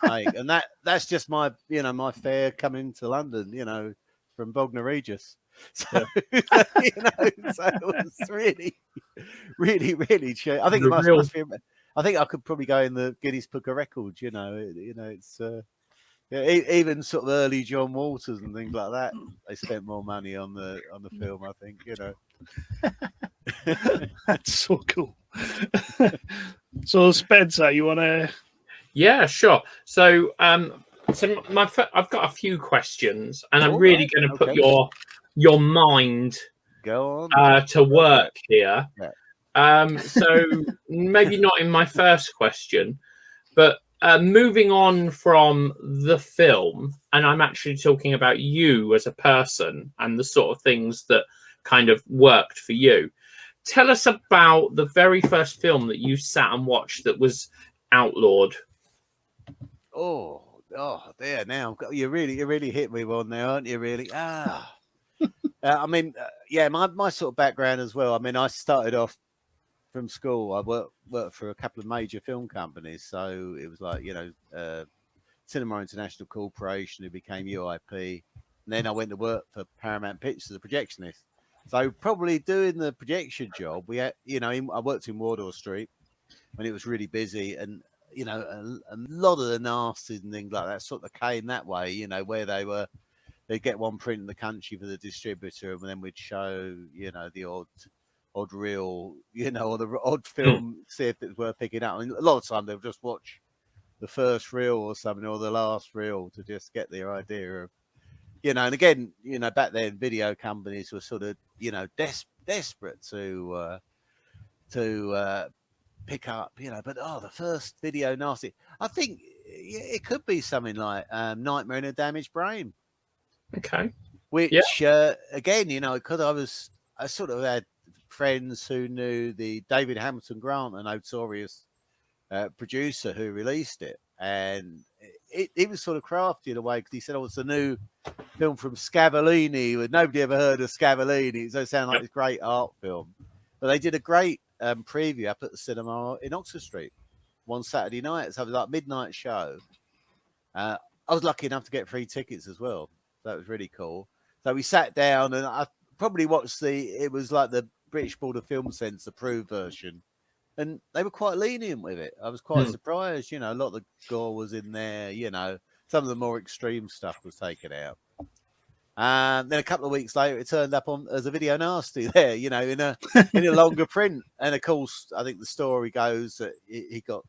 and that's just my, you know, my fare coming to London, you know, from Bognor Regis. So you know, so it was really cheap. I think it must be. I think I could probably go in the Guinness Book of Records. You know, it's yeah, even sort of early John Waters and things like that. They spent more money on the film, I think. You know, That's so cool. So Spencer, you want to? Yeah, sure. So, I've got a few questions, and I'm All really right, going to put okay. your mind Go on. to work here. Yeah. So maybe not in my first question, but moving on from the film, and I'm actually talking about you as a person and the sort of things that kind of worked for you. Tell us about the very first film that you sat and watched that was outlawed. Oh, there now. You really hit me one there, aren't you? Really? I mean, yeah, my sort of background as well. I mean, I started off from school. I worked for a couple of major film companies, so it was like, you know, Cinema International Corporation, who became UIP. And then I went to work for Paramount Pictures as a projectionist. So probably doing the projection job, we had, you know, I worked in Wardour Street when it was really busy, and you know, a lot of the nasties and things like that sort of came that way. You know, where they'd get one print in the country for the distributor, and then we'd show, you know, the odd reel, you know, or the odd film, see if it's worth picking up. I mean, a lot of time they'll just watch the first reel or something, or the last reel, to just get their idea of, you know. And again, you know, back then video companies were sort of, you know, desperate to pick up, you know. But the first video nasty, I think it could be something like Nightmare in a Damaged Brain. Okay. Which again, you know, because I sort of had friends who knew the David Hamilton Grant, a notorious producer who released it, and it was sort of crafty in a way, because he said, "Oh, it's a new film from Scavellini, with nobody ever heard of Scavellini, so it sounded like this great art film." But they did a great preview up at the cinema in Oxford Street one Saturday night. So it was like midnight show. I was lucky enough to get free tickets as well. That was really cool. So we sat down, and I probably watched it was like the British Board of Film Censor approved version. And they were quite lenient with it. I was quite surprised. You know, a lot of the gore was in there. You know, some of the more extreme stuff was taken out. And then a couple of weeks later, it turned up on as a video nasty there. You know, in a longer print. And of course, I think the story goes that he got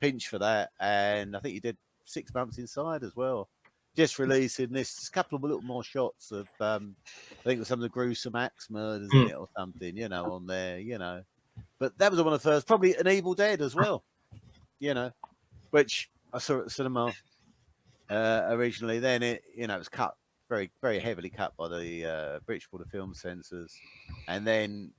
pinched for that, and I think he did 6 months inside as well. Just releasing this couple of little more shots of I think it was some of the gruesome axe murders in it or something. You know, on there. You know. But that was one of the first, probably an Evil Dead as well, you know, which I saw at the cinema originally. Then it, you know, it was cut very, very heavily cut by the British Board of Film Censors, and then,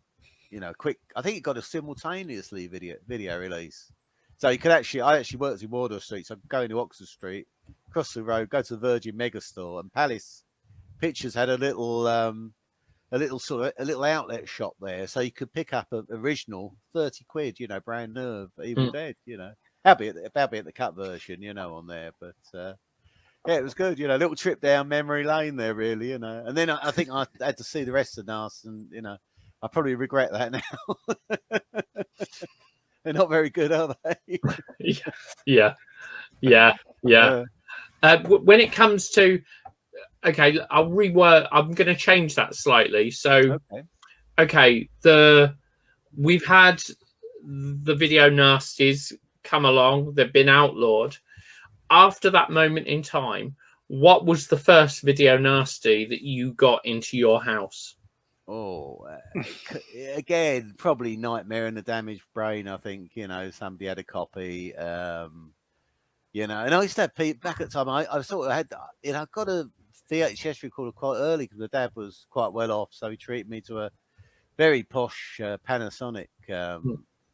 you know, I think it got a simultaneously video release, so you could I actually worked in Wardour Street, so go into Oxford Street, cross the road, go to the Virgin Megastore, and Palace Pictures had a little outlet shop there, so you could pick up an original 30 quid, you know, brand new of Evil Dead, you know, albeit the cut version, you know, on there. But yeah, it was good, you know, a little trip down memory lane there, really, you know. And then I think I had to see the rest of NAS, and you know, I probably regret that now. They're not very good, are they? Yeah. When it comes to, okay, I'll rework. I'm going to change that slightly. So, okay, we've had the video nasties come along. They've been outlawed. After that moment in time, what was the first video nasty that you got into your house? Oh, again, probably Nightmare in the Damaged Brain. I think, you know, somebody had a copy. You know, and I used to have people back at the time. I sort of had, you know, I got a VHS recorder quite early because my dad was quite well off, so he treated me to a very posh Panasonic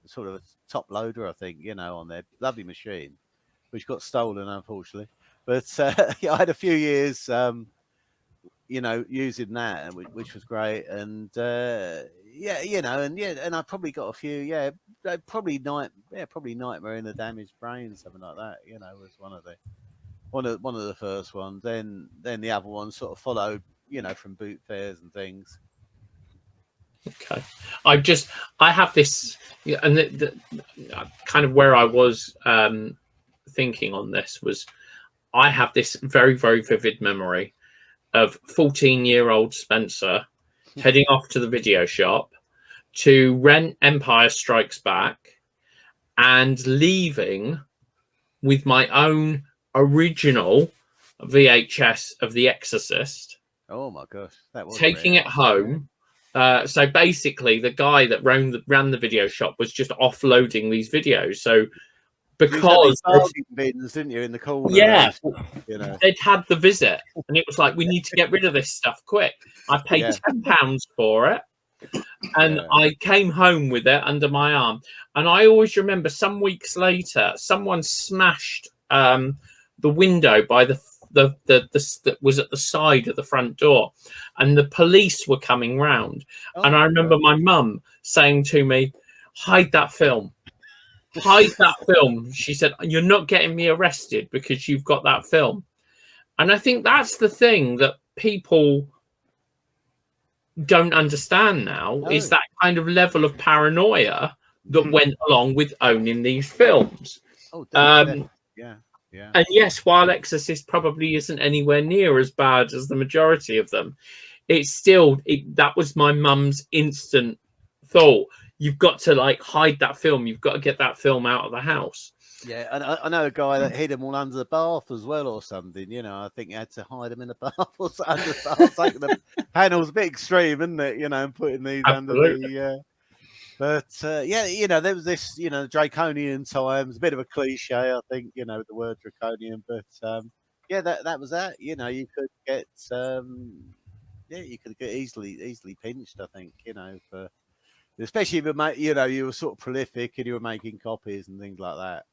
sort of a top loader, I think, you know, on their lovely machine, which got stolen, unfortunately. But yeah, I had a few years, you know, using that, which was great. And yeah, you know, and I probably got a few, probably Nightmare in the Damaged Brain, something like that. You know, was one of the first ones. Then the other ones sort of followed, you know, from boot fairs and things. Okay. I have this, and kind of where I was thinking on this was, I have this very, very vivid memory of 14-year-old Spencer heading off to the video shop to rent Empire Strikes Back and leaving with my own original VHS of The Exorcist. Oh my gosh, that was taking rare. it home. So basically, the guy that ran the video shop was just offloading these videos. So because bargain bins, didn't you, in the corner? yeah, those, you know, they'd had the visit, and it was like, we need to get rid of this stuff quick. I paid £10 for it, and I came home with it under my arm. And I always remember, some weeks later, someone smashed the window by the that was at the side of the front door, and the police were coming round. And I remember my mum saying to me, "Hide that film. Hide that film." She said, "You're not getting me arrested because you've got that film." And I think that's the thing that people don't understand now, is that kind of level of paranoia that went along with owning these films. Yeah. And yes, while Exorcist probably isn't anywhere near as bad as the majority of them, it's still, that was my mum's instant thought. You've got to like hide that film. You've got to get that film out of the house. Yeah, and I know a guy that hid them all under the bath as well, or something. You know, I think he had to hide them in the bath or under the bath. Taking the panels a bit extreme, isn't it? You know, and putting these under the. But yeah, you know, there was this, you know, draconian times, a bit of a cliche, I think, you know, the word draconian. But yeah, that was that. You know, you could get you could get easily pinched, I think, you know, for. Especially if you know, you were sort of prolific and you were making copies and things like that,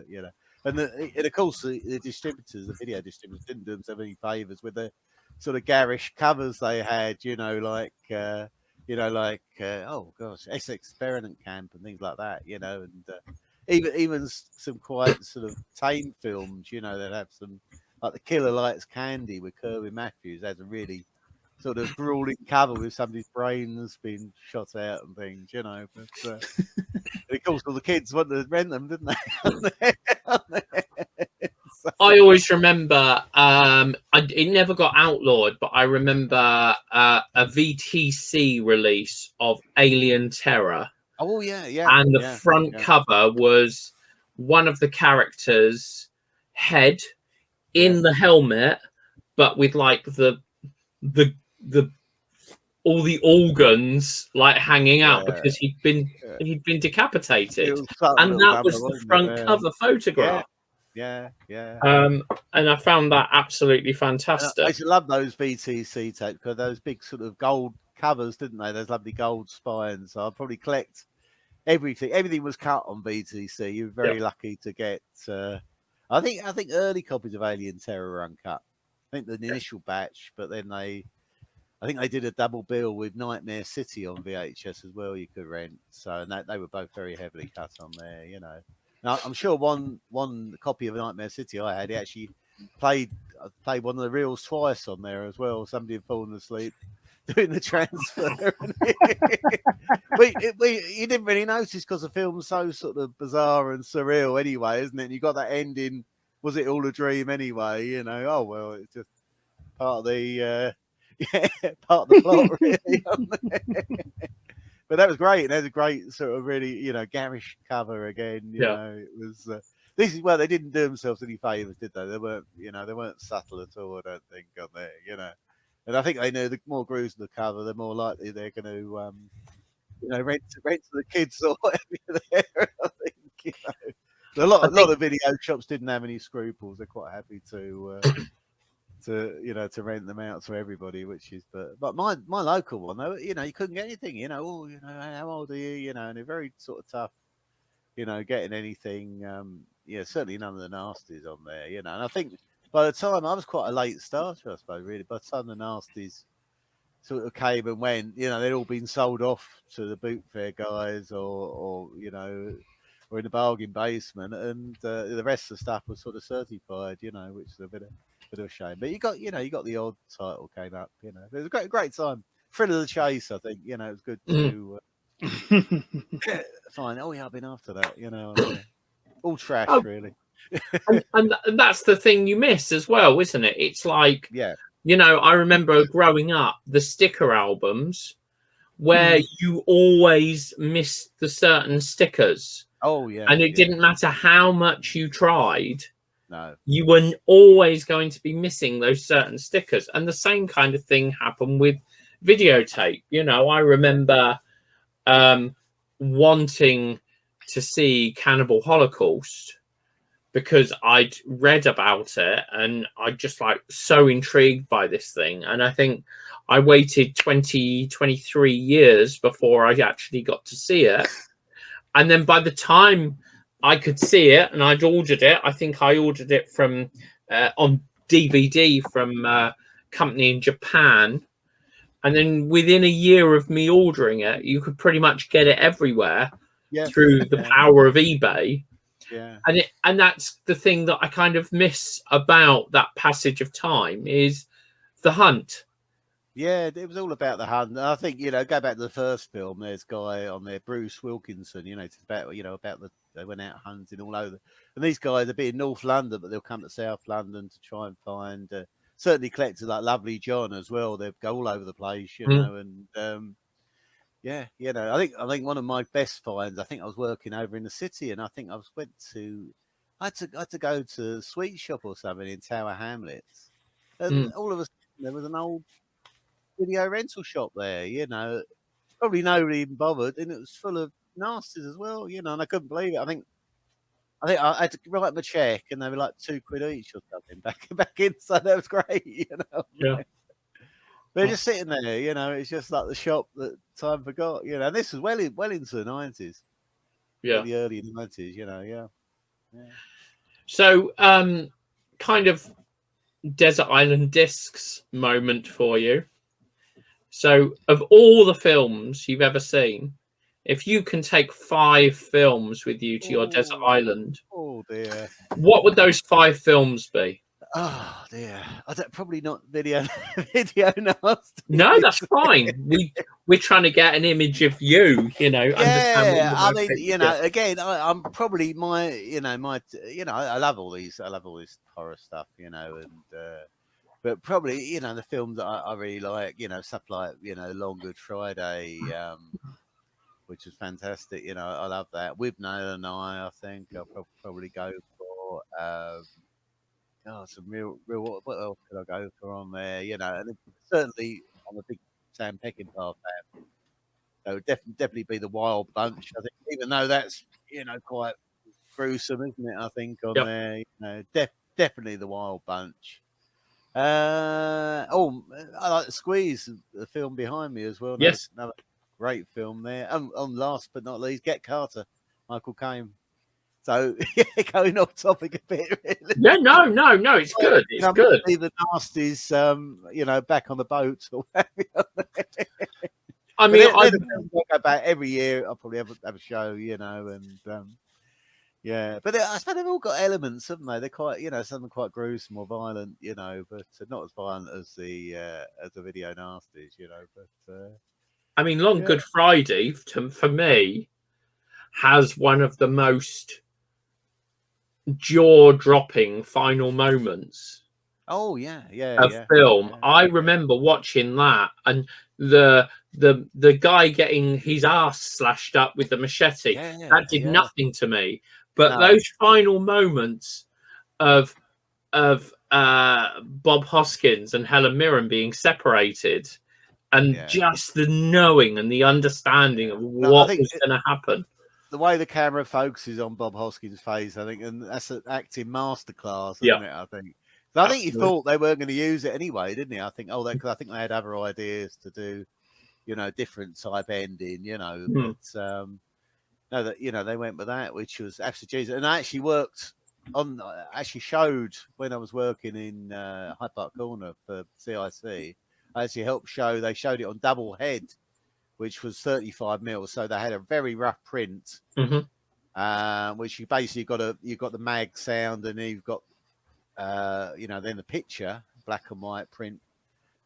you know. And of course, the distributors, the video distributors, didn't do themselves any favors with the sort of garish covers they had, you know, like oh gosh, Essex Experiment Camp and things like that, you know, and even some quite sort of tame films, you know, that have some, like The Killer Likes Candy with Kirby Matthews, has a really sort of grueling cover with somebody's brains being shot out and things, you know. But of course, all the kids wanted to rent them, didn't they? I always remember, it never got outlawed, but I remember a VTC release of Alien Terror. Oh yeah. And the front cover was one of the characters' head in the helmet, but with like the all the organs like hanging out because he'd been decapitated, and that was the front cover photograph. Yeah. And I found that absolutely fantastic. I used to love those VTC tapes because those big sort of gold covers, didn't they? Those lovely gold spines. So I'd probably collect everything. Everything was cut on VTC. You were very lucky to get. I think early copies of Alien Terror were uncut. I think the initial batch, but then I think they did a double bill with Nightmare City on VHS as well. You could rent, so and they were both very heavily cut on there. You know, now I'm sure one copy of Nightmare City I had, it actually played one of the reels twice on there as well. Somebody had fallen asleep doing the transfer. You didn't really notice because the film's so sort of bizarre and surreal anyway, isn't it? And you got that ending. Was it all a dream anyway? You know, oh well, it's just part of the. Part of the plot, really. But that was great. And there's a great sort of really, you know, garish cover again. You know, it was. This is where they didn't do themselves any favors, did they? They weren't subtle at all. I don't think on there, you know. And I think they know the more grooves in the cover, the more likely they're going to, rent to the kids or whatever there. I think, you know. A lot of video shops didn't have any scruples. They're quite happy to rent them out to everybody, but my local one, though, you know, you couldn't get anything, you know, how old are you, you know, and they're very sort of tough, you know, getting anything, certainly none of the nasties on there, you know. And I think by the time I was quite a late starter, I suppose, really, by the time the nasties sort of came and went, you know, they'd all been sold off to the boot fair guys or you know, or in the bargain basement, and the rest of the stuff was sort of certified, you know, which is a bit of a shame. But you got the odd title came up, you know. It was a great time. thrill of the chase. I think it was good to find. Oh yeah, I've been after that. All trash Oh, really. and that's the thing you miss as well, isn't it? It's like, Yeah. I remember growing up, the sticker albums where you always missed the certain stickers. Oh yeah. And it didn't matter how much you tried, No. you were always going to be missing those certain stickers. And the same kind of thing happened with videotape. I remember wanting to see Cannibal Holocaust because I'd read about it and I just so intrigued by this thing. And I think I waited 23 years before I actually got to see it. And then by the time I could see it and I'd ordered it, I think I ordered it from on DVD from a company in Japan. And then within a year of me ordering it, you could pretty much get it everywhere through the power of eBay. Yeah. And that's the thing that I kind of miss about that passage of time is the hunt. Yeah, it was all about the hunt. And I think, go back to the first film, there's a guy on there, Bruce Wilkinson, it's about, they went out hunting all over. And these guys are in North London, but they'll come to South London to try and find, certainly collectors like Lovely John as well. They'll go all over the place, and, I think one of my best finds, I think I was working over in the city and I think I had to go to a sweet shop or something in Tower Hamlets. And all of a sudden there was an old video rental shop there, probably nobody even bothered, and it was full of nasties as well, and I couldn't believe it. I think I had to write my check, and they were like £2 each or something back in, so that was great, Yeah. They're just sitting there, it's just like the shop that time forgot, and this was well into the 90s, the early 90s, yeah. So, kind of Desert Island Discs moment for you. So, of all the films you've ever seen, if you can take 5 films with you to your desert island, oh dear, what would those 5 films be? Oh dear, probably not video nasty. No, that's fine. We're trying to get an image of you, Yeah, I mean, again, I'm probably I love all this horror stuff, and but probably, the films that I really like, stuff like, Long Good Friday, which is fantastic. I love that. With Nail and I think I'll probably go for, some real, what else could I go for on there? And certainly I'm a big Sam Peckinpah fan. So it would definitely be The Wild Bunch. I think, even though that's, quite gruesome, isn't it? I think on there, definitely The Wild Bunch. I like The Squeeze, the film behind me as well. Another great film there. And last but not least, Get Carter, Michael Caine. So going off topic a bit. Really. Yeah, no, it's good. It's good. See the nasties, back on the boat. Or I mean, I go back every year. I'll probably have a show, and. Yeah, but I suppose they've all got elements, haven't they? They're quite, some are quite gruesome or violent, but not as violent as the video nasties, But I mean, Long Good Friday for me has one of the most jaw-dropping final moments. Oh yeah, of film. Yeah. I remember watching that, and the guy getting his ass slashed up with the machete. That did nothing to me. But those final moments of Bob Hoskins and Helen Mirren being separated, and just the knowing and the understanding of what was going to happen. The way the camera focuses on Bob Hoskins' face, I think, and that's an acting masterclass, isn't it? I think. So I think he thought they weren't going to use it anyway, didn't he? I think, because I think they had other ideas to do, different type ending, But no, that they went with that, which was actually Jesus, and I actually worked on. Actually showed when I was working in Hyde Park Corner for CIC. I actually helped show. They showed it on double head, which was 35 mils. So they had a very rough print, which you basically you've got the mag sound, and you've got then the picture, black and white print,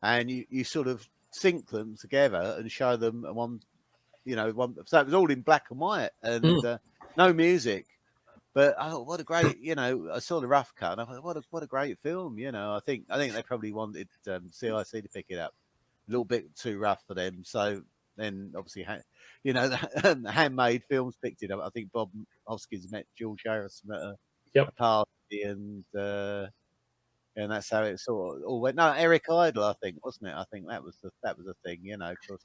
and you sort of sync them together and show them one, so it was all in black and white and no music. But I thought, what a great, I saw the rough cut and I thought, what a great film, I think they probably wanted CIC to pick it up. A little bit too rough for them. So then obviously, the Handmade Films picked it up. I think Bob Hoskins met George Harrison at a party and that's how it sort of all went. No, Eric Idle, I think, wasn't it? I think that was the thing, because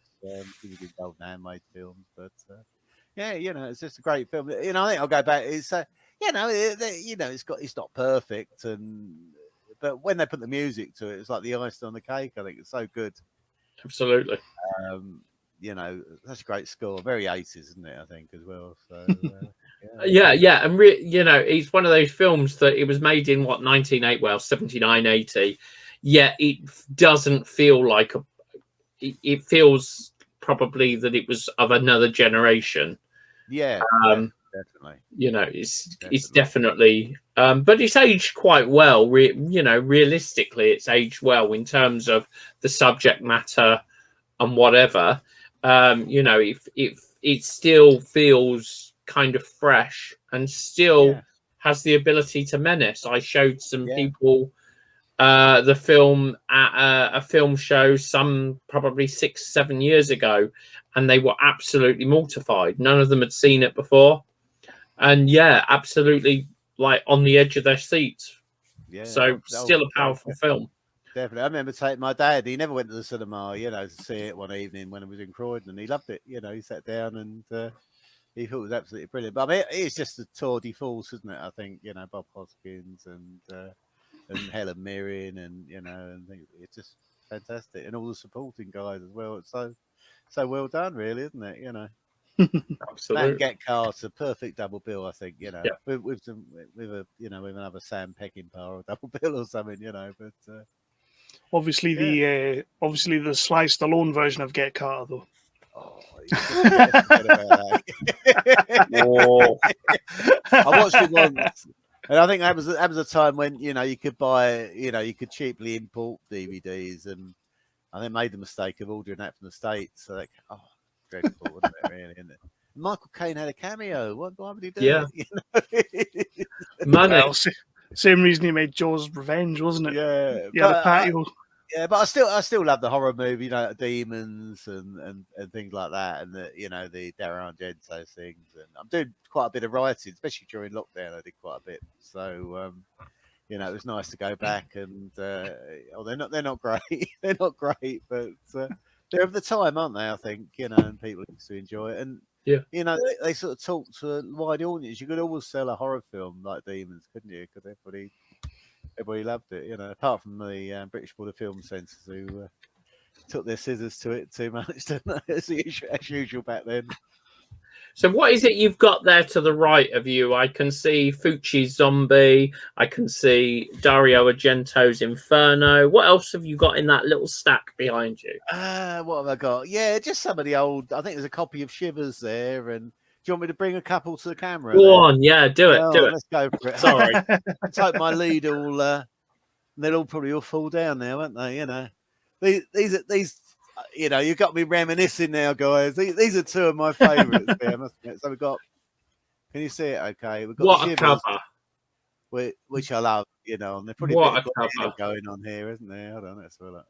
he was involved in Handmade Films. But it's just a great film. I think I'll go back. It's it's not perfect, but when they put the music to it, it's like the icing on the cake. I think it's so good. Absolutely. That's a great score. Very 80s, isn't it? I think as well. So. Yeah, and it's one of those films that it was made in 79, 80. Yeah, it doesn't feel like it feels probably that it was of another generation. Yeah, definitely. It's definitely, but it's aged quite well. Realistically, it's aged well in terms of the subject matter and whatever. It still feels kind of fresh and still has the ability to menace. I showed some people the film at a film show some probably 6-7 years ago, and they were absolutely mortified. None of them had seen it before, and absolutely like on the edge of their seats. So still a powerful film. Definitely. I remember taking my dad. He never went to the cinema, to see it one evening when it was in Croydon, and he loved it. He sat down and he thought it was absolutely brilliant. But I mean, it's just a tour de force, isn't it? I think Bob Hoskins and Helen Mirren and and it's just fantastic, and all the supporting guys as well. It's so well done, really, isn't it? Absolutely. And Get Carter, perfect double bill, I think. With another Sam Peckinpah or double bill or something, But obviously the Sly Stallone version of Get Carter, though. Oh, I watched it once, and I think that was a time when you could buy, you could cheaply import DVDs, and I then made the mistake of ordering that from the States. So dreadful, wasn't it? Really, isn't it? Michael Caine had a cameo. Why would he do it? Money. Well, same reason he made Jaws Revenge, wasn't it? Yeah, the patio. But I still love the horror movie, demons and things like that, and the Dario Argento things. And I'm doing quite a bit of writing, especially during lockdown. I did quite a bit, so it was nice to go back. And they're not great, they're not great, but they're of the time, aren't they? I think and people used to enjoy it, and they sort of talk to a wide audience. You could always sell a horror film like Demons, couldn't you? Because everybody loved it, apart from the British Board of Film Censors who took their scissors to it too much, as usual back then. So what is it you've got there to the right of you? I can see Fucci's Zombie. I can see Dario Argento's Inferno. What else have you got in that little stack behind you? What have I got? Yeah, just some of the old. I think there's a copy of Shivers there, and do you want me to bring a couple to the camera? Go on, do it. Let's go for it. Sorry. Let's hope my lead they'll probably all fall down now, won't they? These you've got me reminiscing now, guys. These are two of my favourites. So we've got. Can you see it? Okay, we've got what Shivers, a cover, which I love. And they're pretty what bit a cover going on here, isn't there? I don't know.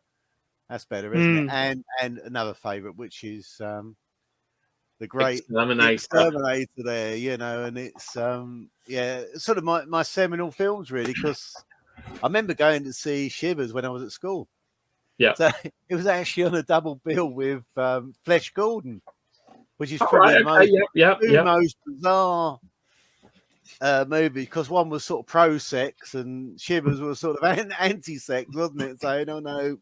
That's better, isn't it? And another favourite, which is the great Exterminator there, and it's sort of my seminal films really, because I remember going to see Shivers when I was at school. Yeah, so it was actually on a double bill with Flesh Gordon, which is probably the most bizarre movie, because one was sort of pro-sex and Shivers was sort of anti-sex, wasn't it? Saying, "Oh no,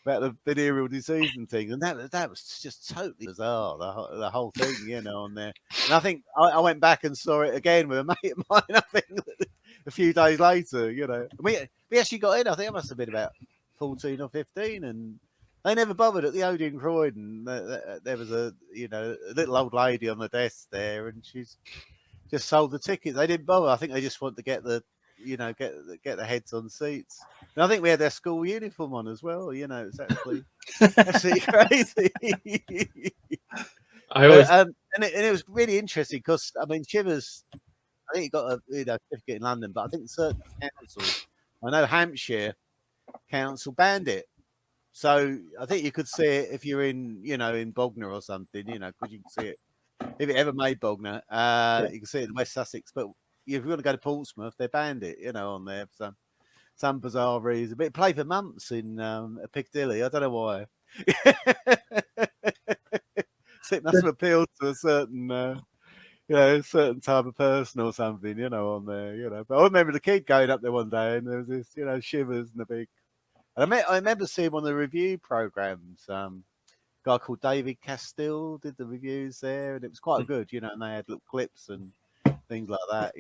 about the venereal disease and things," and that was just totally bizarre. The whole thing, on there. And I think I went back and saw it again with a mate of mine. I think a few days later, we actually got in. I think I must have been about 14 or 15, and they never bothered at the Odeon Croydon. There was a little old lady on the desk there, and she's just sold the tickets. They didn't bother. I think they just wanted to get the get the heads on seats. And I think we had their school uniform on as well. It's actually crazy. I always and it was really interesting because I mean, Shivers. I think he got a certificate in London, but I think certain councils, I know Hampshire Council banned it. So I think you could see it if you're in Bognor or something, because you can see it if it ever made Bognor. You can see it in West Sussex, but if you want to go to Portsmouth, they banned it, on there for some bizarre reason. But it played for months in Piccadilly. I don't know why. So it must have appealed to a certain, a certain type of person or something, on there, But I remember the kid going up there one day, and there was this, Shivers and the big. And I remember seeing one of the review programs. A guy called David Castile did the reviews there, and it was quite good, and they had little clips and things like that,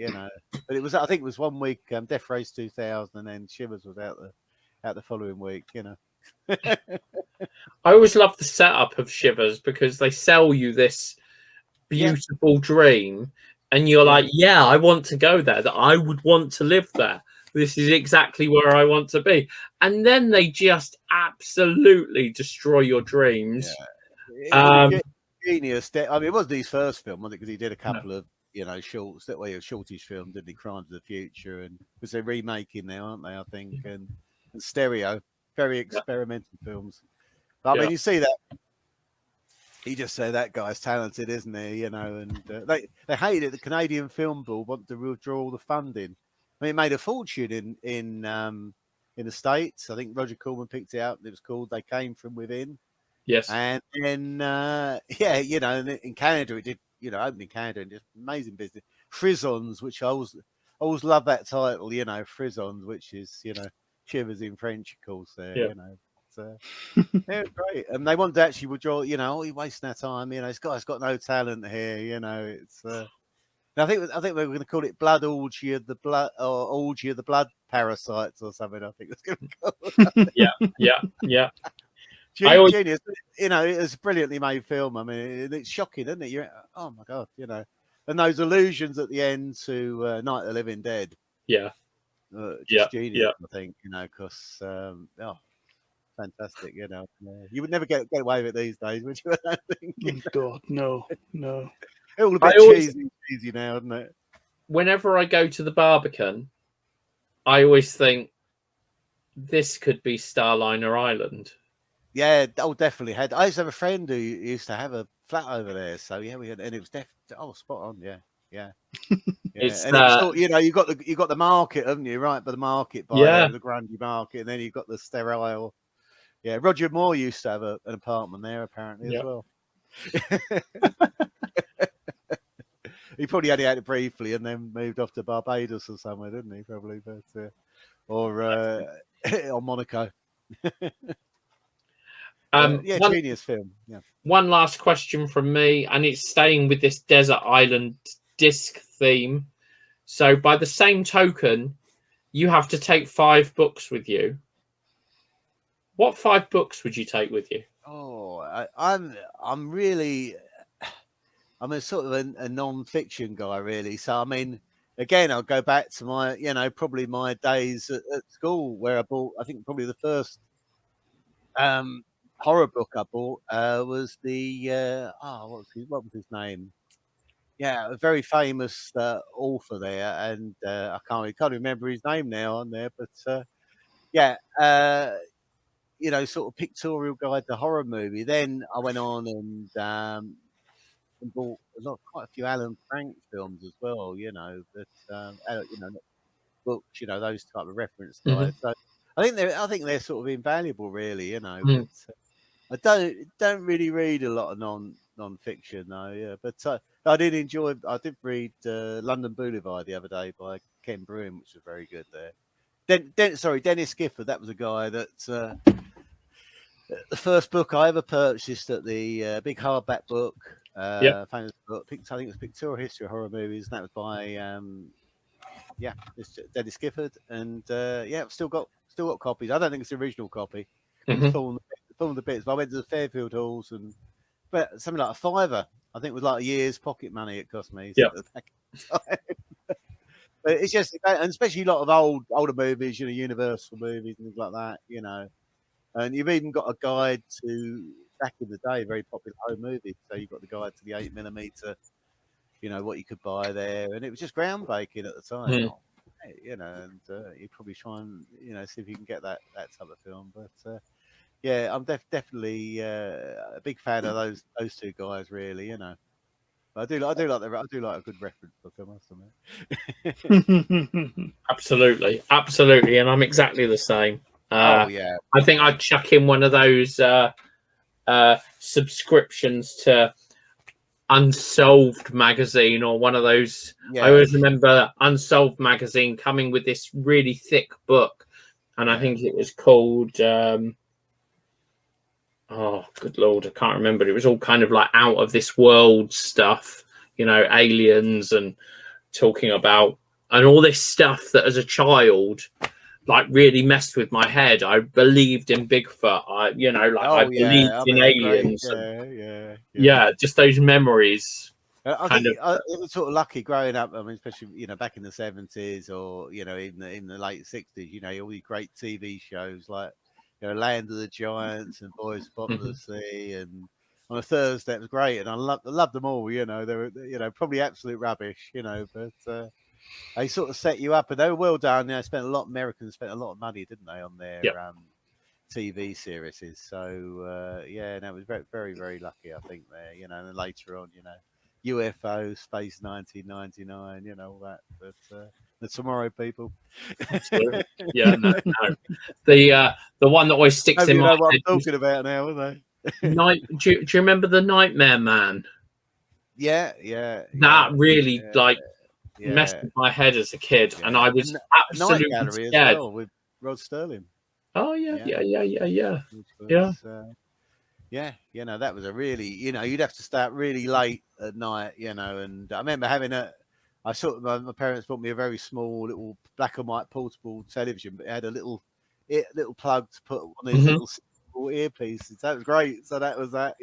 But I think it was 1 week, Death Race 2000, and then Shivers was out the following week, I always love the setup of Shivers because they sell you this beautiful dream, and you're like, yeah, I want to go there. That I would want to live there. This is exactly where I want to be. And then they just absolutely destroy your dreams. Genius. I mean, it wasn't his first film, was it? Because he did a couple of, shorts. That way, a shortish film, didn't he? Crimes of the Future, and because they're remaking now, aren't they? I think, and Stereo, very experimental films. But, I mean, you see that. He just said that guy's talented, isn't he? And they hated it. The Canadian Film Board wanted to withdraw all the funding. I mean, it made a fortune in the States. I think Roger Corman picked it out. And it was called "They Came From Within." Yes, and then in Canada it did. Opened in Canada and just amazing business. Frisons, which I always love that title. Frisons, which is Shivers in French, of course. There, yeah, great. And they want to actually withdraw. You're wasting our time. This guy's got no talent here. It's. I think we were going to call it Blood Orgy of the Blood, or Orgy of the Blood Parasites, or something. I think it's going to call it. Yeah. Genius. It's a brilliantly made film. I mean, it's shocking, isn't it? You're, oh my god, and those allusions at the end to Night of the Living Dead. Yeah. Just genius. I think because fantastic. You would never get away with it these days, would you? I think. God, no. All a bit cheesy now, isn't it? Whenever I go to the Barbican, I always think this could be Starliner Island. Yeah, definitely. I used to have a friend who used to have a flat over there, so yeah, we had, and it was spot on. Yeah. It's and you got the market, haven't you? Right by the market, by the Grundy Market, and then you've got the sterile. Yeah, Roger Moore used to have an apartment there apparently as well. He probably had it briefly and then moved off to Barbados or somewhere, didn't he? Probably, but or Monaco. Genius film. Yeah. One last question from me, and it's staying with this desert island disc theme. So, by the same token, you have to take 5 books with you. What 5 books would you take with you? Oh, I'm a sort of a non-fiction guy, really. So, I mean, again, I'll go back to my, probably my days at school where I bought, I think probably the first horror book I bought was the, what was his name? Yeah, a very famous author there. And I can't remember his name now on there, but sort of pictorial guide to horror movie. Then I went on and bought quite a few Alan Frank films as well, books, those type of reference guides. So I think they're sort of invaluable, really, But I don't really read a lot of non-fiction though, yeah. But I did read London Boulevard the other day by Ken Bruin, which was very good there. Dennis Gifford, that was a guy that the first book I ever purchased at the big hardback book. Famous book. I think it was Pictorial History of Horror Movies, and that was by it's Dennis Gifford, and I've still got copies. I don't think it's the original copy. It's full of the bits. But I went to the Fairfield Halls but something like a £5. I think it was like a year's pocket money it cost me. So But it's just, and especially a lot of older movies, Universal movies and things like that, And you've even got a guide to, back in the day, very popular home movies. So you've got the guide to the 8mm, what you could buy there, and it was just groundbreaking at the time. Mm. And you probably try and see if you can get that type of film. But yeah, I'm definitely a big fan of those two guys, really. But I do like a good reference book, I must admit. Absolutely, and I'm exactly the same. Oh yeah, I think I'd chuck in one of those subscriptions to Unsolved magazine, or one of those. Yeah. I always remember Unsolved magazine coming with this really thick book, and I think it was called oh good lord, I can't remember. It was all kind of like out of this world stuff, aliens, and talking about, and all this stuff that as a child like really messed with my head. I believed in Bigfoot. I believed in aliens. Yeah, just those memories. I think it was sort of lucky growing up. I mean, especially back in the 70s, or even in the late 60s. All these great TV shows like Land of the Giants and Boys at the Bottom of the Sea, and on a Thursday it was great, and I loved them all. They were probably absolute rubbish, but they sort of set you up, and they were well done. Americans spent a lot of money, didn't they, on their TV series? So and it was very, very, very lucky, I think. There, and then later on, UFO, Space 1999, all that. But the Tomorrow People. Yeah, no. The one that always sticks in my head. What I'm talking about now, aren't they? Do you remember the Nightmare Man? Yeah. That really messed with my head as a kid, and I was absolutely Night Gallery scared. as well, with Rod Sterling. Oh yeah. That was a really, you'd have to start really late at night, and I remember having my parents bought me a very small little black and white portable television, but it had a little plug to put on these little earpieces. That was great. So that was that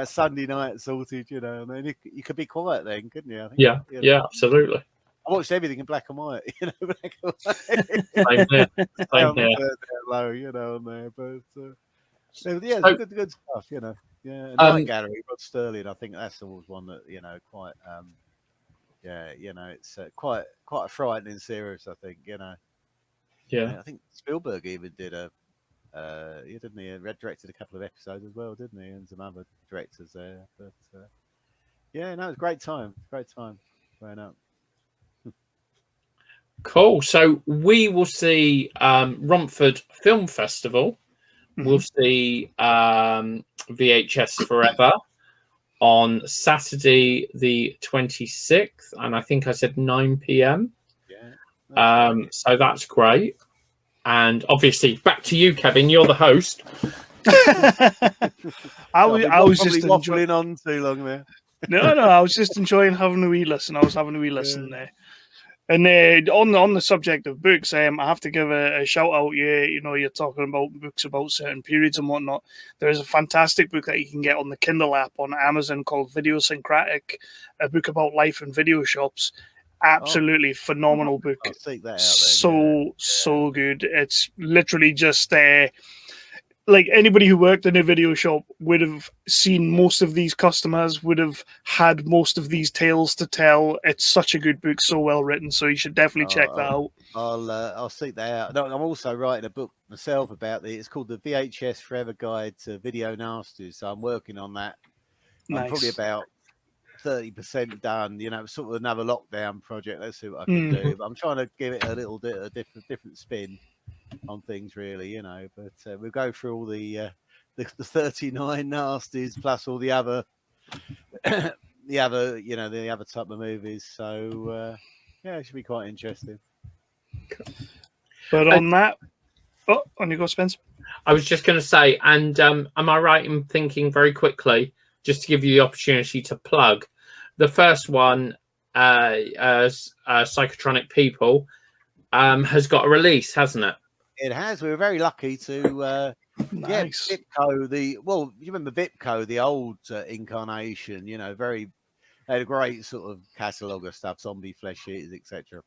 Sunday night sorted, and then you could be quiet then, couldn't you? I think, yeah, absolutely. I watched everything in black and white, black and white. Same here. Low, on there, but it's good stuff, Yeah, Night Gallery, Rod Sterling. I think that's always one that quite, it's quite a frightening series. I think, Yeah, I think Spielberg even did didn't he? Directed a couple of episodes as well, didn't he? And some other directors there. But it was a great time. Growing up. Cool. So we will see Romford Film Festival. We'll see VHS Forever on Saturday the 26th, and I think I said 9 p.m. Yeah. So that's great. And obviously, back to you, Kevin. You're the host. I was just waffling on too long there. No, I was just enjoying having a wee listen. I was having a wee listen there. And on the subject of books, I have to give a shout out. You're talking about books about certain periods and whatnot. There is a fantastic book that you can get on the Kindle app on Amazon called Videosyncratic, a book about life in video shops. Absolutely phenomenal book. I'll seek that out then, so good. It's literally just like anybody who worked in a video shop would have seen most of these customers, would have had most of these tales to tell. It's such a good book, so well written. So you should definitely check that out. I'll seek that out. No, I'm also writing a book myself about it. It's called the VHS Forever Guide to Video Nasties. So I'm working on that. Nice. I'm probably about 30% done. Sort of another lockdown project. Let's see what I can do. But I'm trying to give it a little bit a different spin on things, really, but we'll go through all the 39 nasties plus all the other the other type of movies, so it should be quite interesting. But on that, on you go, Spence. I was just going to say, and am I right in thinking very quickly, just to give you the opportunity to plug the first one, Psychotronic People, has got a release, hasn't it? It has. We were very lucky to nice. Vipco. You remember Vipco, the old incarnation? They had a great sort of catalogue of stuff, zombie flesh eaters, etc.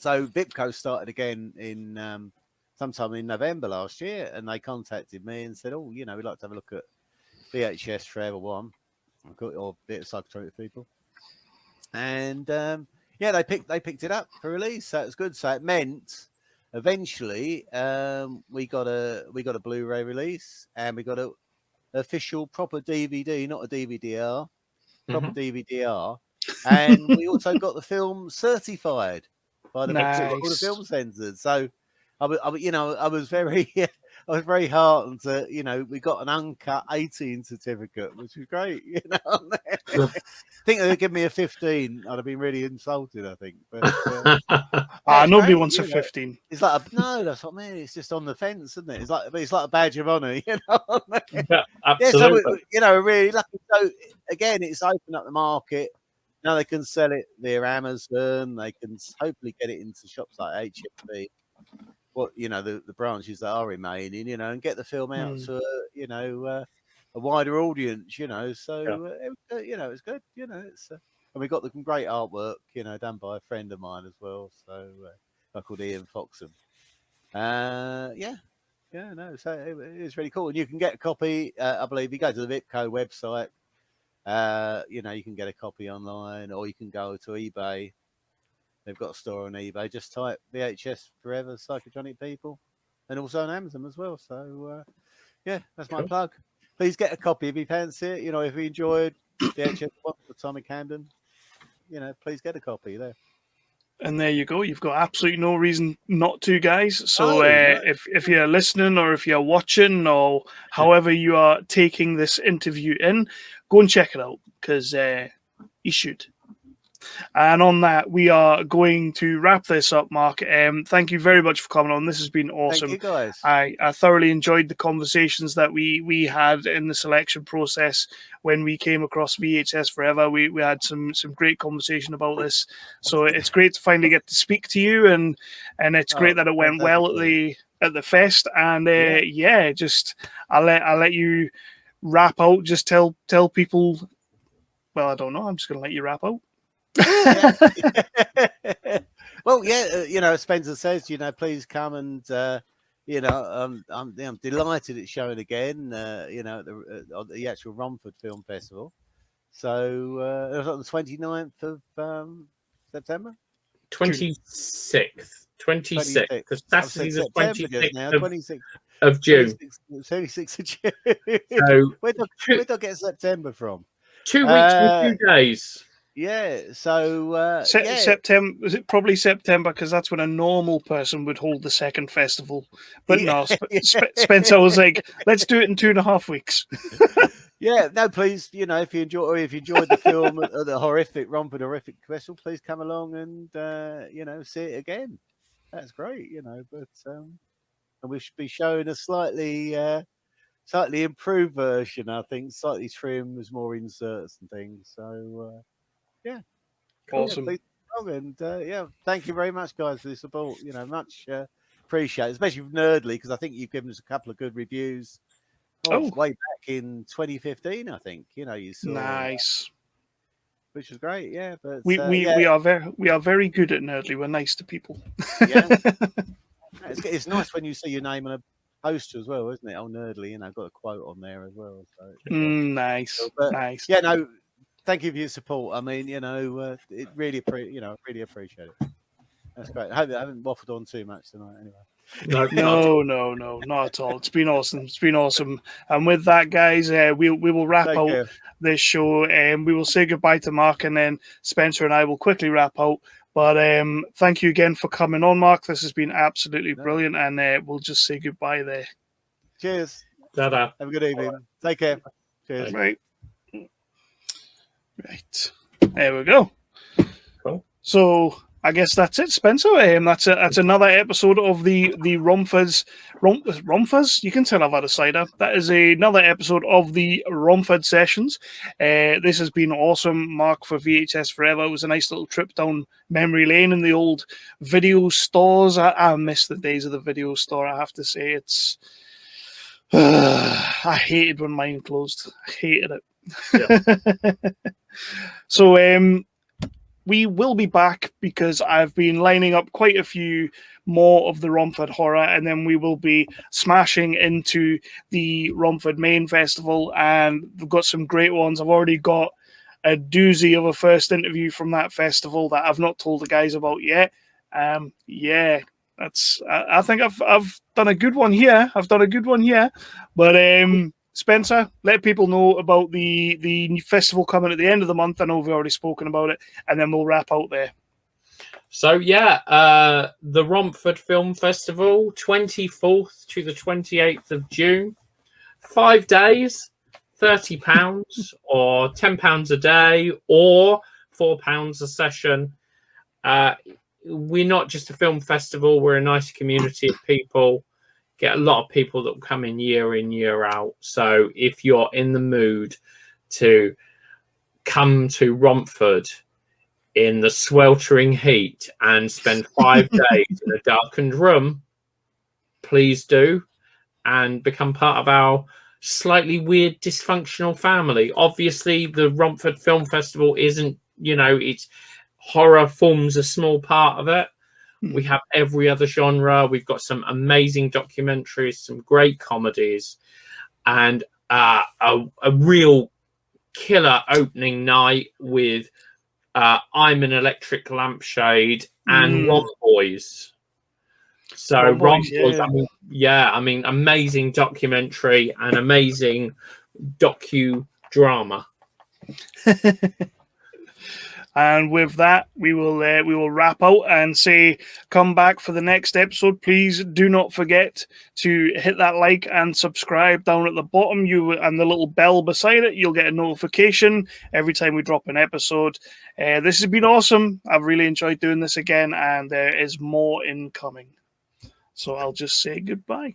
So Vipco started again in sometime in November last year, and they contacted me and said, "Oh, we'd like to have a look at VHS Forever 1, or bit of Psychotronic People." And they picked it up for release, so it was good. So it meant eventually we got a Blu-ray release, and we got a official proper DVD, not a DVD-R, proper DVD-R, and we also got the film certified by the British Film Censors. So I was very I was very heartened that we got an uncut 18 certificate, which was great. I think they'd give me a 15. I'd have been really insulted, I think. But nobody wants a 15. It's like no, that's what I mean. It's just on the fence, isn't it? It's like a badge of honour, Yeah, Yeah, absolutely. so really lucky. So again, it's opened up the market. Now they can sell it via Amazon. They can hopefully get it into shops like HMV. The branches that are remaining, and get the film out to a wider audience, So it's good, it's and we got the great artwork, done by a friend of mine as well. So called Ian Foxham. So it was really cool, and you can get a copy. I believe you go to the Vipco website. You can get a copy online, or you can go to eBay. They've got a store on eBay. Just type VHS Forever Psychotronic People, and also on Amazon as well. So that's my plug. Please get a copy if you fancy it. If you enjoyed VHS One for Tommy Camden, please get a copy there. And there you go. You've got absolutely no reason not to, guys. So No. if you're listening, or if you're watching, or however you are taking this interview in, go and check it out, because you should. And on that, we are going to wrap this up, Mark. Thank you very much for coming on. This has been awesome. Thank you, guys. I thoroughly enjoyed the conversations that we had in the selection process when we came across VHS Forever. We had some great conversation about this. So it's great to finally get to speak to you, and it's great that it went well at the fest. And just I'll let you wrap out. Just tell people. Well, I don't know. I'm just going to let you wrap out. Well, Spencer says, please come and I'm delighted it's showing again. At the actual Romford Film Festival. So it was on the 29th of September. 26th. Because Saturday the 26th of of June. 26th of June. So where do I get September from? 2 weeks and 2 days. Yeah, so September, was it probably September, because that's when a normal person would hold the second festival. But no, Spencer was like, let's do it in 2.5 weeks. Yeah, no, please, if you enjoyed the film at the Romford Horrific Festival, please come along and see it again. That's great, but and we should be showing a slightly improved version, I think, slightly trimmed, with more inserts and things. So Awesome. And thank you very much, guys, for the support. Much appreciated, especially with Nerdly, because I think you've given us a couple of good reviews. Way back in 2015, I think. You saw nice, which was great. Yeah, but we are very good at Nerdly. We're nice to people. Yeah, it's nice when you see your name on a poster as well, isn't it? Oh, Nerdly, got a quote on there as well. So nice, nice. Yeah, no. Thank you for your support. I mean, it really appreciate it. That's great. I hope I haven't waffled on too much tonight. Anyway. No, not at all. It's been awesome. And with that, guys, we will wrap out this show, and we will say goodbye to Mark, and then Spencer and I will quickly wrap out. But thank you again for coming on, Mark. This has been absolutely brilliant, and we'll just say goodbye there. Cheers. Ta-da. Have a good evening. Take care. Cheers. Right. There we go. Cool. So I guess that's it, Spencer. That's another episode of the Romford's. You can tell I've had a cider. That is another episode of the Romford sessions. This has been awesome, Mark, for VHS Forever. It was a nice little trip down memory lane in the old video stores. I miss the days of the video store, I have to say. It's I hated when mine closed. I hated it. Yeah. So we will be back because I've been lining up quite a few more of the Romford horror, and then we will be smashing into the Romford Main Festival, and we've got some great ones. I've already got a doozy of a first interview from that festival that I've not told the guys about yet. Yeah, I think I've done a good one here. But Spencer, let people know about the festival coming at the end of the month. I know we've already spoken about it, and then we'll wrap out there. So the Romford Film Festival, 24th to the 28th of June, 5 days, £30 or £10 a day or £4 a session. We're not just a film festival, we're a nice community of people. Get a lot of people that come in, year out. So if you're in the mood to come to Romford in the sweltering heat and spend 5 days in a darkened room, please do, and become part of our slightly weird dysfunctional family. Obviously the Romford Film Festival isn't, it's horror forms a small part of it. We have every other genre. We've got some amazing documentaries, some great comedies, and a real killer opening night with I'm an Electric Lampshade and Rom Boys. So Rom Boys, I mean, amazing documentary and amazing docudrama. And with that, we will wrap out and say, come back for the next episode. Please do not forget to hit that like and subscribe down at the bottom. And the little bell beside it, you'll get a notification every time we drop an episode. This has been awesome. I've really enjoyed doing this again, and there is more incoming. So I'll just say goodbye.